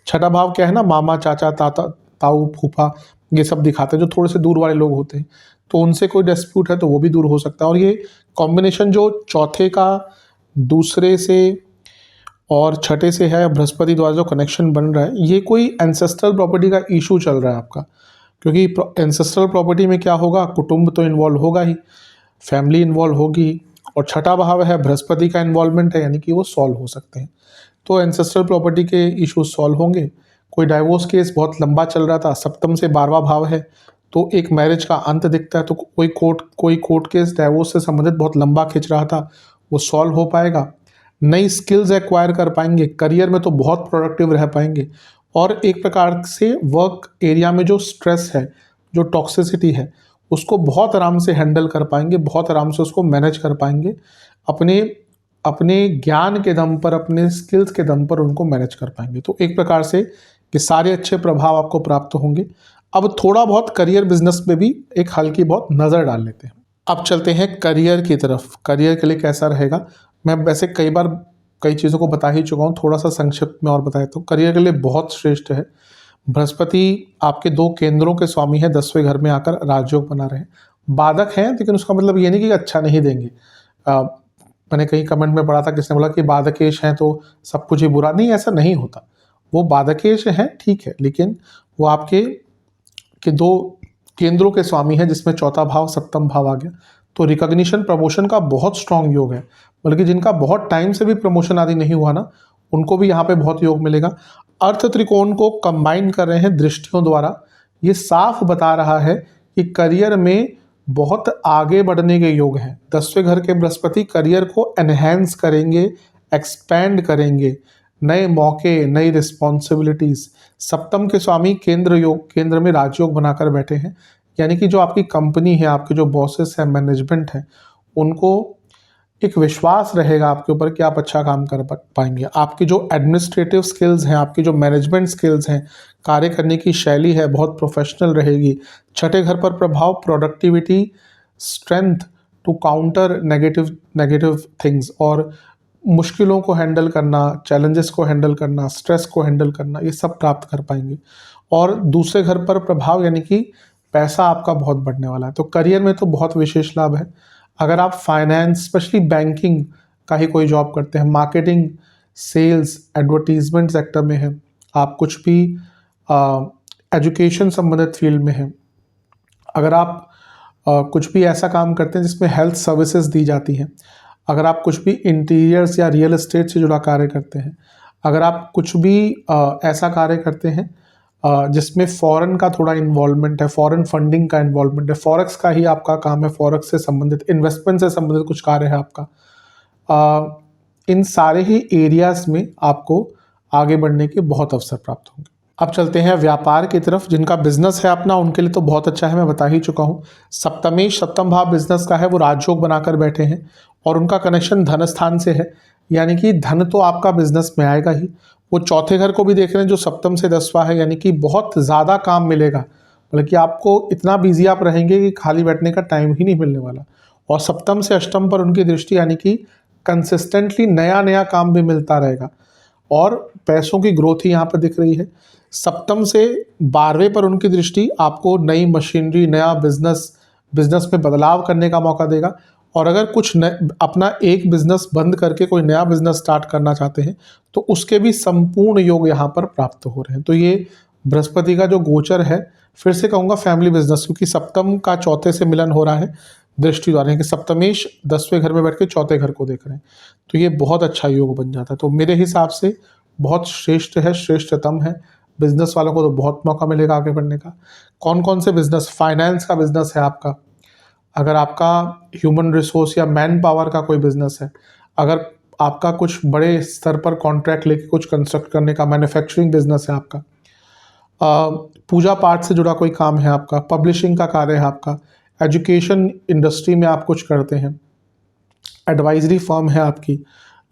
छठा भाव क्या है ना, मामा, चाचा, ताता, ताऊ, फूफा, ये सब दिखाते हैं, जो थोड़े से दूर वाले लोग होते हैं, तो उनसे कोई डिस्प्यूट है तो वो भी दूर हो सकता है। और ये कॉम्बिनेशन जो चौथे का दूसरे से और छठे से है, बृहस्पति द्वारा जो कनेक्शन बन रहा है, ये कोई एंसेस्ट्रल प्रॉपर्टी का इशू चल रहा है आपका, क्योंकि एंसेस्ट्रल प्रॉपर्टी में क्या होगा, कुटुंब तो इन्वॉल्व होगा ही, फैमिली इन्वॉल्व होगी, और छठा भाव है बृहस्पति का इन्वॉल्वमेंट है, यानी कि वो सॉल्व हो सकते हैं। तो एंसेस्ट्रल प्रॉपर्टी के इश्यूज सॉल्व होंगे। कोई डाइवोर्स केस बहुत लंबा चल रहा था, सप्तम से 12वां भाव है, तो एक मैरिज का अंत दिखता है, तो कोई कोर्ट केस डाइवोर्स से संबंधित बहुत लंबा खिंच रहा था, वो सॉल्व हो पाएगा। नई स्किल्स एक्वायर कर पाएंगे, करियर में तो बहुत प्रोडक्टिव रह पाएंगे, और एक प्रकार से वर्क एरिया में जो स्ट्रेस है, जो टॉक्सिसिटी है, उसको बहुत आराम से हैंडल कर पाएंगे, बहुत आराम से उसको मैनेज कर पाएंगे, अपने अपने ज्ञान के दम पर, अपने स्किल्स के दम पर उनको मैनेज कर पाएंगे। तो एक प्रकार से ये सारे अच्छे प्रभाव आपको प्राप्त होंगे। अब थोड़ा बहुत करियर बिजनेस में भी एक हल्की बहुत नज़र डाल लेते हैं। अब चलते हैं करियर की तरफ। करियर के लिए कैसा रहेगा, मैं वैसे कई बार कई चीज़ों को बता ही चुका हूँ, थोड़ा सा संक्षिप्त में और बताया तो करियर के लिए बहुत श्रेष्ठ है। बृहस्पति आपके 2 केंद्रों के स्वामी है, 10वें घर में आकर राजयोग बना रहे हैं। बाधक हैं, लेकिन उसका मतलब ये नहीं कि अच्छा नहीं देंगे। मैंने कहीं कमेंट में पढ़ा था, किसने बोला कि बाधकेश हैं तो सब कुछ ही बुरा, नहीं, ऐसा नहीं होता। वो बाधकेश हैं, ठीक है, लेकिन वो आपके 2 केंद्रों के स्वामी हैं, जिसमें चौथा भाव सप्तम भाव आ गया, तो रिकॉग्निशन प्रमोशन का बहुत स्ट्रांग योग है। बल्कि जिनका बहुत टाइम से भी प्रमोशन आदि नहीं हुआ ना, उनको भी यहाँ पे बहुत योग मिलेगा। अर्थ त्रिकोण को कंबाइन कर रहे हैं दृष्टियों द्वारा, ये साफ बता रहा है कि करियर में बहुत आगे बढ़ने के योग हैं। 10वें घर के बृहस्पति करियर को एनहेंस करेंगे, एक्सपैंड करेंगे, नए मौके, नई रिस्पॉन्सिबिलिटीज़। सप्तम के स्वामी केंद्र में राजयोग बनाकर बैठे हैं, यानी कि जो आपकी कंपनी है, आपके जो बॉसेस हैं, मैनेजमेंट है, उनको एक विश्वास रहेगा आपके ऊपर कि आप अच्छा काम कर पाएंगे। आपकी जो एडमिनिस्ट्रेटिव स्किल्स हैं, आपकी जो मैनेजमेंट स्किल्स हैं, कार्य करने की शैली है, बहुत प्रोफेशनल रहेगी। छठे घर पर प्रभाव productivity, strength to counter negative negative things, और मुश्किलों को हैंडल करना, चैलेंजेस को हैंडल करना, स्ट्रेस को हैंडल करना, ये सब प्राप्त कर पाएंगे। और दूसरे घर पर प्रभाव यानी कि पैसा आपका बहुत बढ़ने वाला है। तो करियर में तो बहुत विशेष लाभ है। अगर आप फाइनेंस, स्पेशली बैंकिंग का ही कोई जॉब करते हैं, मार्केटिंग, सेल्स, एडवर्टीजमेंट सेक्टर में है, आप कुछ भी एजुकेशन संबंधित फील्ड में है, अगर आप कुछ भी ऐसा काम करते हैं जिसमें हेल्थ सर्विसेज दी जाती हैं, अगर आप कुछ भी इंटीरियर्स या रियल एस्टेट से जुड़ा कार्य करते हैं, अगर आप कुछ भी ऐसा कार्य करते हैं जिसमें फॉरेन का थोड़ा इन्वॉल्वमेंट है, फॉरेन फंडिंग का इन्वॉल्वमेंट है, फॉरेक्स का ही आपका काम है, फॉरेक्स से संबंधित, इन्वेस्टमेंट से संबंधित कुछ कार्य है आपका, इन सारे ही एरियाज में आपको आगे बढ़ने के बहुत अवसर प्राप्त होंगे। अब चलते हैं व्यापार की तरफ। जिनका बिजनेस है अपना, उनके लिए तो बहुत अच्छा है, मैं बता ही चुका हूँ। सप्तमेश, सप्तम भाव बिजनेस का है, वो राजयोग बनाकर बैठे हैं और उनका कनेक्शन धन स्थान से है, यानी कि धन तो आपका बिजनेस में आएगा ही। वो चौथे घर को भी देख रहे हैं जो सप्तम से 10वां है, यानी कि बहुत ज़्यादा काम मिलेगा, बल्कि आपको इतना बिजी आप रहेंगे कि खाली बैठने का टाइम ही नहीं मिलने वाला। और सप्तम से अष्टम पर उनकी दृष्टि, यानी कि कंसिस्टेंटली नया नया काम भी मिलता रहेगा और पैसों की ग्रोथ ही यहाँ पर दिख रही है। सप्तम से 12वें पर उनकी दृष्टि आपको नई मशीनरी, नया बिजनेस में बदलाव करने का मौका देगा। और अगर कुछ अपना एक बिजनेस बंद करके कोई नया बिजनेस स्टार्ट करना चाहते हैं तो उसके भी संपूर्ण योग यहाँ पर प्राप्त हो रहे हैं। तो ये बृहस्पति का जो गोचर है, फिर से कहूँगा फैमिली बिजनेस, क्योंकि सप्तम का चौथे से मिलन हो रहा है दृष्टि द्वारा, कि सप्तमेश 10वें घर में बैठ के चौथे घर को देख रहे हैं, तो ये बहुत अच्छा योग बन जाता है। तो मेरे हिसाब से बहुत श्रेष्ठ है, श्रेष्ठतम है। बिजनेस वालों को तो बहुत मौका मिलेगा आगे बढ़ने का। कौन कौन से बिजनेस? फाइनेंस का बिजनेस है आपका, अगर आपका ह्यूमन रिसोर्स या मैन पावर का कोई बिजनेस है, अगर आपका कुछ बड़े स्तर पर कॉन्ट्रैक्ट लेके कुछ कंस्ट्रक्ट करने का मैन्युफैक्चरिंग बिजनेस है आपका, पूजा पाठ से जुड़ा कोई काम है आपका, पब्लिशिंग का कार्य है आपका, एजुकेशन इंडस्ट्री में आप कुछ करते हैं, एडवाइजरी फर्म है आपकी,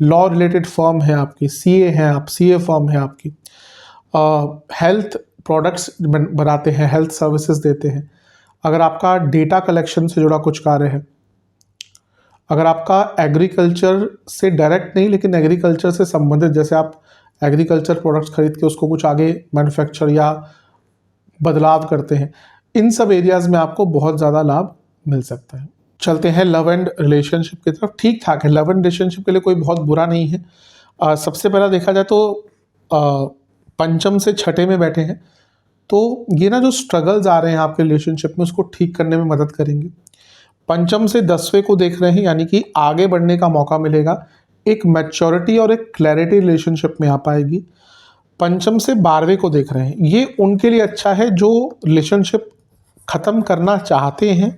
लॉ रिलेटेड फर्म है आपकी, सीए हैं आप, सीए फर्म है आपकी, हेल्थ प्रोडक्ट्स बनाते हैं, हेल्थ सर्विसेज देते हैं, अगर आपका डेटा कलेक्शन से जुड़ा कुछ कार्य है, अगर आपका एग्रीकल्चर से डायरेक्ट नहीं लेकिन एग्रीकल्चर से संबंधित, जैसे आप एग्रीकल्चर प्रोडक्ट्स खरीद के उसको कुछ आगे मैन्युफैक्चर या बदलाव करते हैं, इन सब एरियाज में आपको बहुत ज़्यादा लाभ मिल सकता है। चलते हैं लव एंड रिलेशनशिप की तरफ। ठीक ठाक है, लव एंड रिलेशनशिप के लिए कोई बहुत बुरा नहीं है। सबसे पहला देखा जाए तो पंचम से छठे में बैठे हैं, तो ये ना जो स्ट्रगल्स आ रहे हैं आपके रिलेशनशिप में, उसको ठीक करने में मदद करेंगे। पंचम से 10वें को देख रहे हैं, यानी कि आगे बढ़ने का मौका मिलेगा, एक मैच्योरिटी और एक क्लैरिटी रिलेशनशिप में आ पाएगी। पंचम से 12वें को देख रहे हैं, ये उनके लिए अच्छा है जो रिलेशनशिप ख़त्म करना चाहते हैं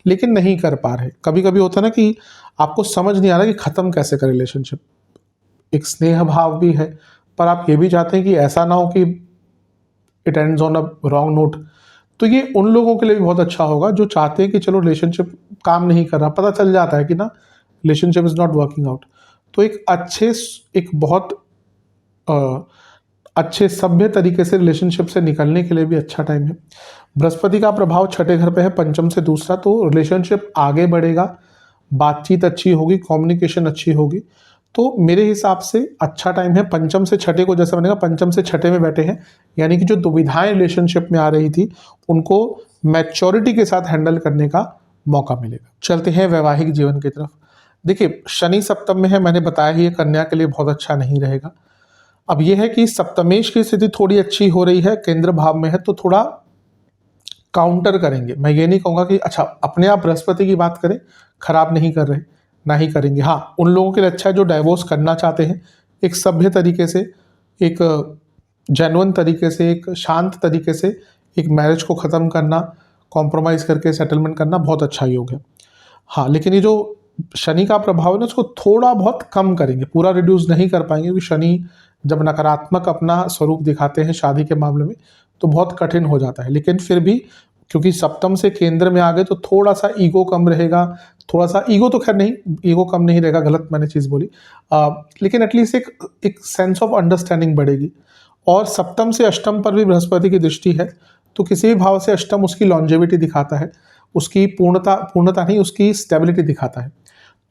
लेकिन नहीं कर पा रहे। कभी कभी होता है ना कि आपको समझ नहीं आ रहा कि ख़त्म कैसे करें रिलेशनशिप, एक स्नेह भाव भी है, पर आप ये भी चाहते हैं कि ऐसा ना हो कि it ends on a wrong note. तो ये उन लोगों के लिए भी बहुत अच्छा होगा जो चाहते हैं कि चलो रिलेशनशिप काम नहीं कर रहा, पता चल जाता है कि ना relationship is not working out, तो एक बहुत अच्छे सभ्य तरीके से रिलेशनशिप से निकलने के लिए भी अच्छा टाइम है। बृहस्पति का प्रभाव छठे घर पे है, पंचम से दूसरा, तो रिलेशनशिप आगे बढ़ेगा, बातचीत अच्छी होगी, कम्युनिकेशन अच्छी होगी। तो मेरे हिसाब से अच्छा टाइम है। पंचम से छठे को जैसे बनेगा, पंचम से छठे में बैठे हैं, यानी कि जो दुविधाएं रिलेशनशिप में आ रही थी उनको मैच्योरिटी के साथ हैंडल करने का मौका मिलेगा। चलते हैं वैवाहिक जीवन की तरफ। देखिए, शनि सप्तम में है, मैंने बताया ही है, कन्या के लिए बहुत अच्छा नहीं रहेगा। अब यह है कि सप्तमेश की स्थिति थोड़ी अच्छी हो रही है, केंद्र भाव में है, तो थोड़ा काउंटर करेंगे। मैं ये नहीं कहूँगा कि अच्छा अपने आप बृहस्पति की बात करें, खराब नहीं कर रहे, ना ही करेंगे। हाँ, उन लोगों के लिए अच्छा है जो डाइवोर्स करना चाहते हैं, एक सभ्य तरीके से, एक जेन्युइन तरीके से, एक शांत तरीके से एक मैरिज को ख़त्म करना, कॉम्प्रोमाइज़ करके सेटलमेंट करना बहुत अच्छा योग है। हाँ, लेकिन ये जो शनि का प्रभाव है ना, उसको थोड़ा बहुत कम करेंगे, पूरा रिड्यूस नहीं कर पाएंगे, क्योंकि शनि जब नकारात्मक अपना स्वरूप दिखाते हैं शादी के मामले में तो बहुत कठिन हो जाता है। लेकिन फिर भी क्योंकि सप्तम से केंद्र में आ गए तो थोड़ा सा ईगो कम रहेगा, थोड़ा सा ईगो तो खैर नहीं, ईगो कम नहीं रहेगा, गलत मैंने चीज़ बोली, लेकिन एटलीस्ट एक सेंस ऑफ अंडरस्टैंडिंग बढ़ेगी। और सप्तम से अष्टम पर भी बृहस्पति की दृष्टि है, तो किसी भी भाव से अष्टम उसकी लॉन्जेविटी दिखाता है, उसकी पूर्णता नहीं, उसकी स्टेबिलिटी दिखाता है।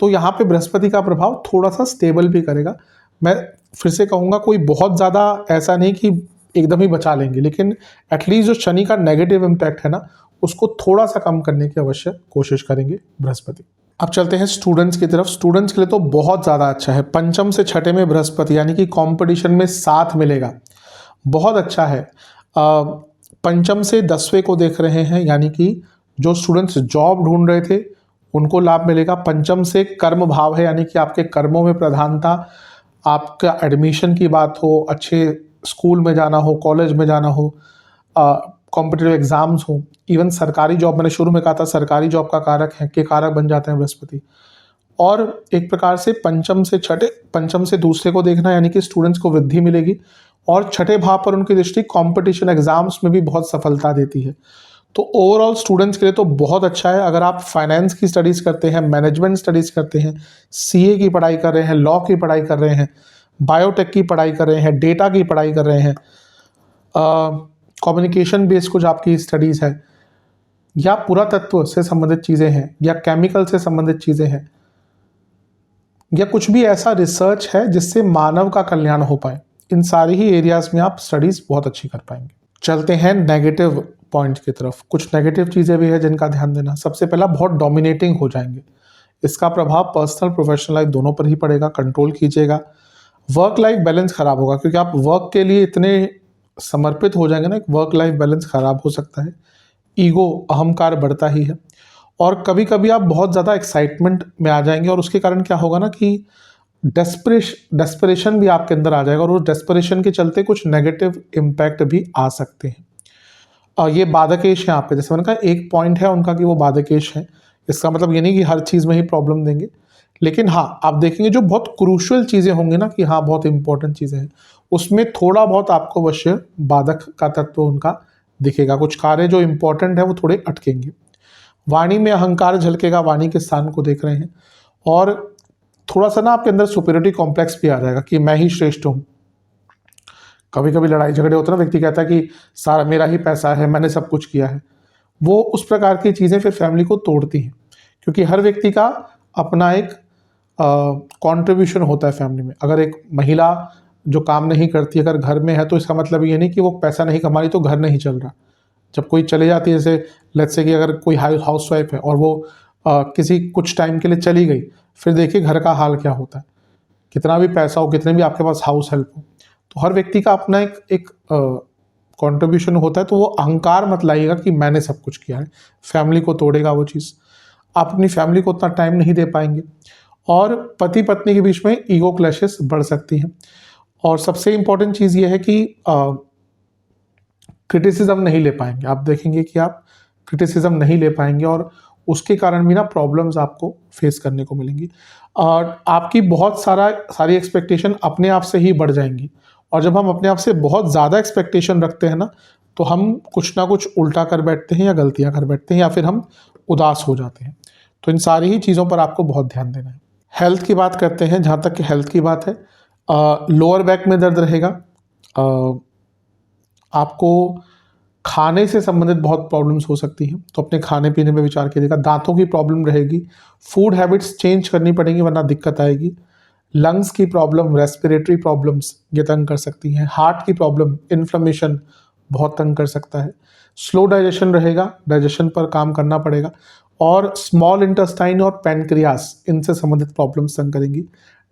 तो यहाँ पे बृहस्पति का प्रभाव थोड़ा सा स्टेबल भी करेगा। मैं फिर से कहूँगा कोई बहुत ज़्यादा ऐसा नहीं कि एकदम ही बचा लेंगे, लेकिन एटलीस्ट जो शनि का नेगेटिव इम्पैक्ट है ना, उसको थोड़ा सा कम करने की अवश्य कोशिश करेंगे बृहस्पति। अब चलते हैं स्टूडेंट्स की तरफ। स्टूडेंट्स के लिए तो बहुत ज़्यादा अच्छा है। पंचम से छठे में बृहस्पति, यानी कि कंपटीशन में साथ मिलेगा, बहुत अच्छा है। पंचम से 10वें को देख रहे हैं, यानी कि जो स्टूडेंट्स जॉब ढूंढ रहे थे उनको लाभ मिलेगा। पंचम से कर्म भाव है, यानी कि आपके कर्मों में प्रधानता, आपका एडमिशन की बात हो, अच्छे स्कूल में जाना हो, कॉलेज में जाना हो, कॉम्पिटिटिव एग्जाम्स हो, इवन सरकारी जॉब, मैंने शुरू में कहा था सरकारी जॉब का कारक है के कारक बन जाते हैं बृहस्पति। और एक प्रकार से पंचम से छठे, पंचम से दूसरे को देखना, यानी कि स्टूडेंट्स को वृद्धि मिलेगी। और छठे भाव पर उनकी दृष्टि कंपटीशन एग्जाम्स में भी बहुत सफलता देती है। तो ओवरऑल स्टूडेंट्स के लिए तो बहुत अच्छा है। अगर आप फाइनेंस की स्टडीज़ करते हैं, मैनेजमेंट स्टडीज़ करते हैं, सीए की पढ़ाई कर रहे हैं, लॉ की पढ़ाई कर रहे हैं, बायोटेक की पढ़ाई कर रहे हैं, डेटा की पढ़ाई कर रहे हैं, कम्युनिकेशन बेस्ड कुछ आपकी स्टडीज़ है, या पुरातत्व से संबंधित चीज़ें हैं, या केमिकल से संबंधित चीज़ें हैं, या कुछ भी ऐसा रिसर्च है जिससे मानव का कल्याण हो पाए, इन सारी ही एरियाज में आप स्टडीज़ बहुत अच्छी कर पाएंगे। चलते हैं नेगेटिव पॉइंट की तरफ। कुछ नेगेटिव चीज़ें भी है जिनका ध्यान देना। सबसे पहला, बहुत डोमिनेटिंग हो जाएंगे। इसका प्रभाव पर्सनल प्रोफेशनल लाइफ दोनों पर ही पड़ेगा, कंट्रोल कीजिएगा। वर्क लाइफ बैलेंस खराब होगा, क्योंकि आप वर्क के लिए इतने समर्पित हो जाएंगे ना, एक वर्क लाइफ बैलेंस खराब हो सकता है। ईगो, अहंकार बढ़ता ही है। और कभी कभी आप बहुत ज़्यादा एक्साइटमेंट में आ जाएंगे, और उसके कारण क्या होगा ना कि डेस्परेशन भी आपके अंदर आ जाएगा, और उस डेस्परेशन के चलते कुछ नेगेटिव इम्पैक्ट भी आ सकते हैं। और ये बाधकेश है आपके, जैसे मैंने कहा एक पॉइंट है उनका कि वो बाधकेश है। इसका मतलब ये नहीं कि हर चीज़ में ही प्रॉब्लम देंगे, लेकिन हाँ आप देखेंगे जो बहुत क्रूशियल चीज़ें होंगी ना, कि हाँ बहुत इंपॉर्टेंट चीज़ें हैं, उसमें थोड़ा बहुत आपको अवश्य बाधक का तत्व उनका दिखेगा। कुछ कार्य जो इंपॉर्टेंट है वो थोड़े अटकेंगे। वाणी में अहंकार झलकेगा, वाणी के स्थान को देख रहे हैं। और थोड़ा सा ना आपके अंदर सुपीरियरिटी कॉम्प्लेक्स भी आ जाएगा कि मैं ही श्रेष्ठ हूँ। कभी कभी लड़ाई झगड़े होते हैं ना, व्यक्ति कहता है कि सारा मेरा ही पैसा है, मैंने सब कुछ किया है। वो उस प्रकार की चीज़ें फिर फैमिली को तोड़ती हैं, क्योंकि हर व्यक्ति का अपना एक कंट्रीब्यूशन होता है फैमिली में। अगर एक महिला जो काम नहीं करती अगर घर में है, तो इसका मतलब ये नहीं कि वो पैसा नहीं कमा रही तो घर नहीं चल रहा। जब कोई चले जाती है, जैसे लेट्स से कि अगर कोई हाउस वाइफ है और वो किसी कुछ टाइम के लिए चली गई, फिर देखिए घर का हाल क्या होता है। कितना भी पैसा हो, कितने भी आपके पास हाउस हेल्प हो, तो हर व्यक्ति का अपना एक कंट्रीब्यूशन होता है। तो वो अहंकार मत लाइएगा कि मैंने सब कुछ किया है, फैमिली को तोड़ेगा वो चीज़। आप अपनी फैमिली को उतना टाइम नहीं दे पाएंगे, और पति पत्नी के बीच में ईगो क्लैशेस बढ़ सकती हैं। और सबसे इम्पॉर्टेंट चीज़ ये है कि क्रिटिसिज्म नहीं ले पाएंगे। आप देखेंगे कि आप क्रिटिसिज्म नहीं ले पाएंगे, और उसके कारण भी ना प्रॉब्लम्स आपको फेस करने को मिलेंगी। और आपकी बहुत सारी एक्सपेक्टेशन अपने आप से ही बढ़ जाएंगी। और जब हम अपने आप से बहुत ज़्यादा एक्सपेक्टेशन रखते हैं ना, तो हम कुछ ना कुछ उल्टा कर बैठते हैं, या गलतियां कर बैठते हैं, या फिर हम उदास हो जाते हैं। तो इन सारी ही चीज़ों पर आपको बहुत ध्यान देना है। हेल्थ की बात करते हैं। जहाँ तक कि हेल्थ की बात है, लोअर बैक में दर्द रहेगा, आपको खाने से संबंधित बहुत प्रॉब्लम्स हो सकती हैं, तो अपने खाने पीने में विचार कीजिएगा। दांतों की प्रॉब्लम रहेगी, फूड हैबिट्स चेंज करनी पड़ेंगी वरना दिक्कत आएगी। लंग्स की प्रॉब्लम, रेस्पिरेटरी प्रॉब्लम्स ये तंग कर सकती हैं। हार्ट की प्रॉब्लम, इन्फ्लेमेशन बहुत तंग कर सकता है। स्लो डाइजेशन रहेगा, डाइजेशन पर काम करना पड़ेगा। और स्मॉल इंटेस्टाइन और पैनक्रियास, इनसे संबंधित प्रॉब्लम्स तंग करेंगी।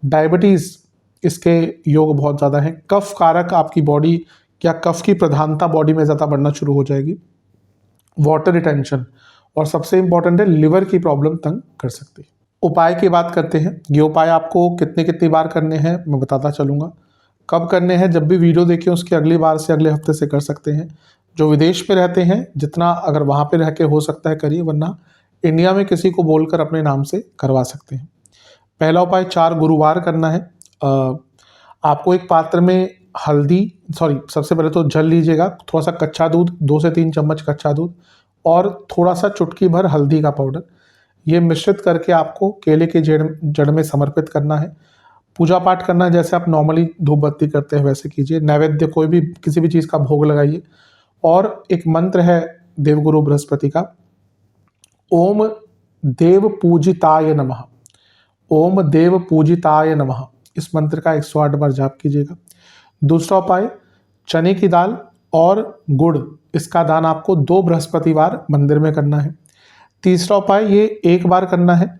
डायबिटीज़, इसके योग बहुत ज़्यादा हैं। कफ कारक आपकी बॉडी, या कफ की प्रधानता बॉडी में ज़्यादा बढ़ना शुरू हो जाएगी। वाटर रिटेंशन, और सबसे इंपॉर्टेंट है लिवर की प्रॉब्लम तंग कर सकती है। उपाय की बात करते हैं। ये उपाय आपको कितनी बार करने हैं मैं बताता चलूँगा। कब करने हैं, जब भी वीडियो देखें उसके अगली बार से अगले हफ्ते से कर सकते हैं। जो विदेश में रहते हैं, जितना अगर वहाँ पे रह के हो सकता है करिए, वरना इंडिया में किसी को बोलकर अपने नाम से करवा सकते हैं। पहला उपाय 4 गुरुवार करना है। आपको एक पात्र में सबसे पहले तो जल लीजिएगा, थोड़ा सा कच्चा दूध, 2 से 3 चम्मच कच्चा दूध और थोड़ा सा चुटकी भर हल्दी का पाउडर, ये मिश्रित करके आपको केले के जड़ में समर्पित करना है। पूजा पाठ करना है जैसे आप नॉर्मली धूप बत्ती करते हैं वैसे कीजिए। नैवेद्य कोई भी किसी भी चीज़ का भोग लगाइए। और एक मंत्र है देवगुरु बृहस्पति का, ओम देव पूजिताय नमः, ओम देव पूजिताय नमः, इस मंत्र का 108 बार जाप कीजिएगा। दूसरा उपाय, चने की दाल और गुड़, इसका दान आपको 2 बृहस्पतिवार मंदिर में करना है। तीसरा उपाय, ये 1 बार करना है।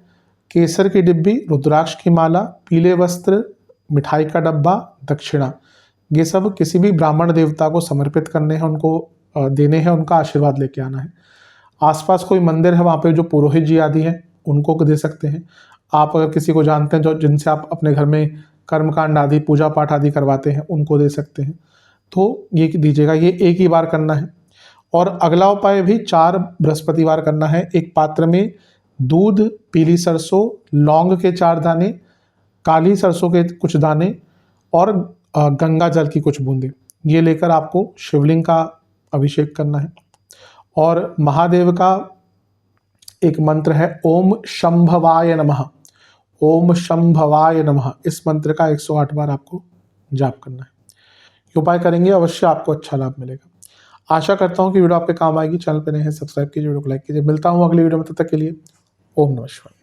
केसर की डिब्बी, रुद्राक्ष की माला, पीले वस्त्र, मिठाई का डब्बा, दक्षिणा, ये सब किसी भी ब्राह्मण देवता को समर्पित करने हैं, उनको देने हैं, उनका आशीर्वाद लेके आना है। आसपास कोई मंदिर है वहाँ पे जो पुरोहित जी आदि हैं उनको दे सकते हैं। आप अगर किसी को जानते हैं जो जिनसे आप अपने घर में कर्मकांड आदि पूजा पाठ आदि करवाते हैं उनको दे सकते हैं, तो ये दीजिएगा। ये 1 ही बार करना है। और अगला उपाय भी 4 बृहस्पतिवार करना है। एक पात्र में दूध, पीली सरसों, लौंग के 4 दाने, काली सरसों के कुछ दाने और गंगा जल की कुछ बूंदें, ये लेकर आपको शिवलिंग का अभिषेक करना है। और महादेव का एक मंत्र है, ओम शंभवाय नमः, ओम शंभवाय नमः, इस मंत्र का 108 बार आपको जाप करना है। ये उपाय करेंगे अवश्य आपको अच्छा लाभ मिलेगा। आशा करता हूँ कि वीडियो आपके काम आएगी। चैनल पर नए हैं सब्सक्राइब कीजिए, वीडियो को लाइक कीजिए। मिलता हूँ अगली वीडियो में, तब तक के लिए ओम नमः शिवाय।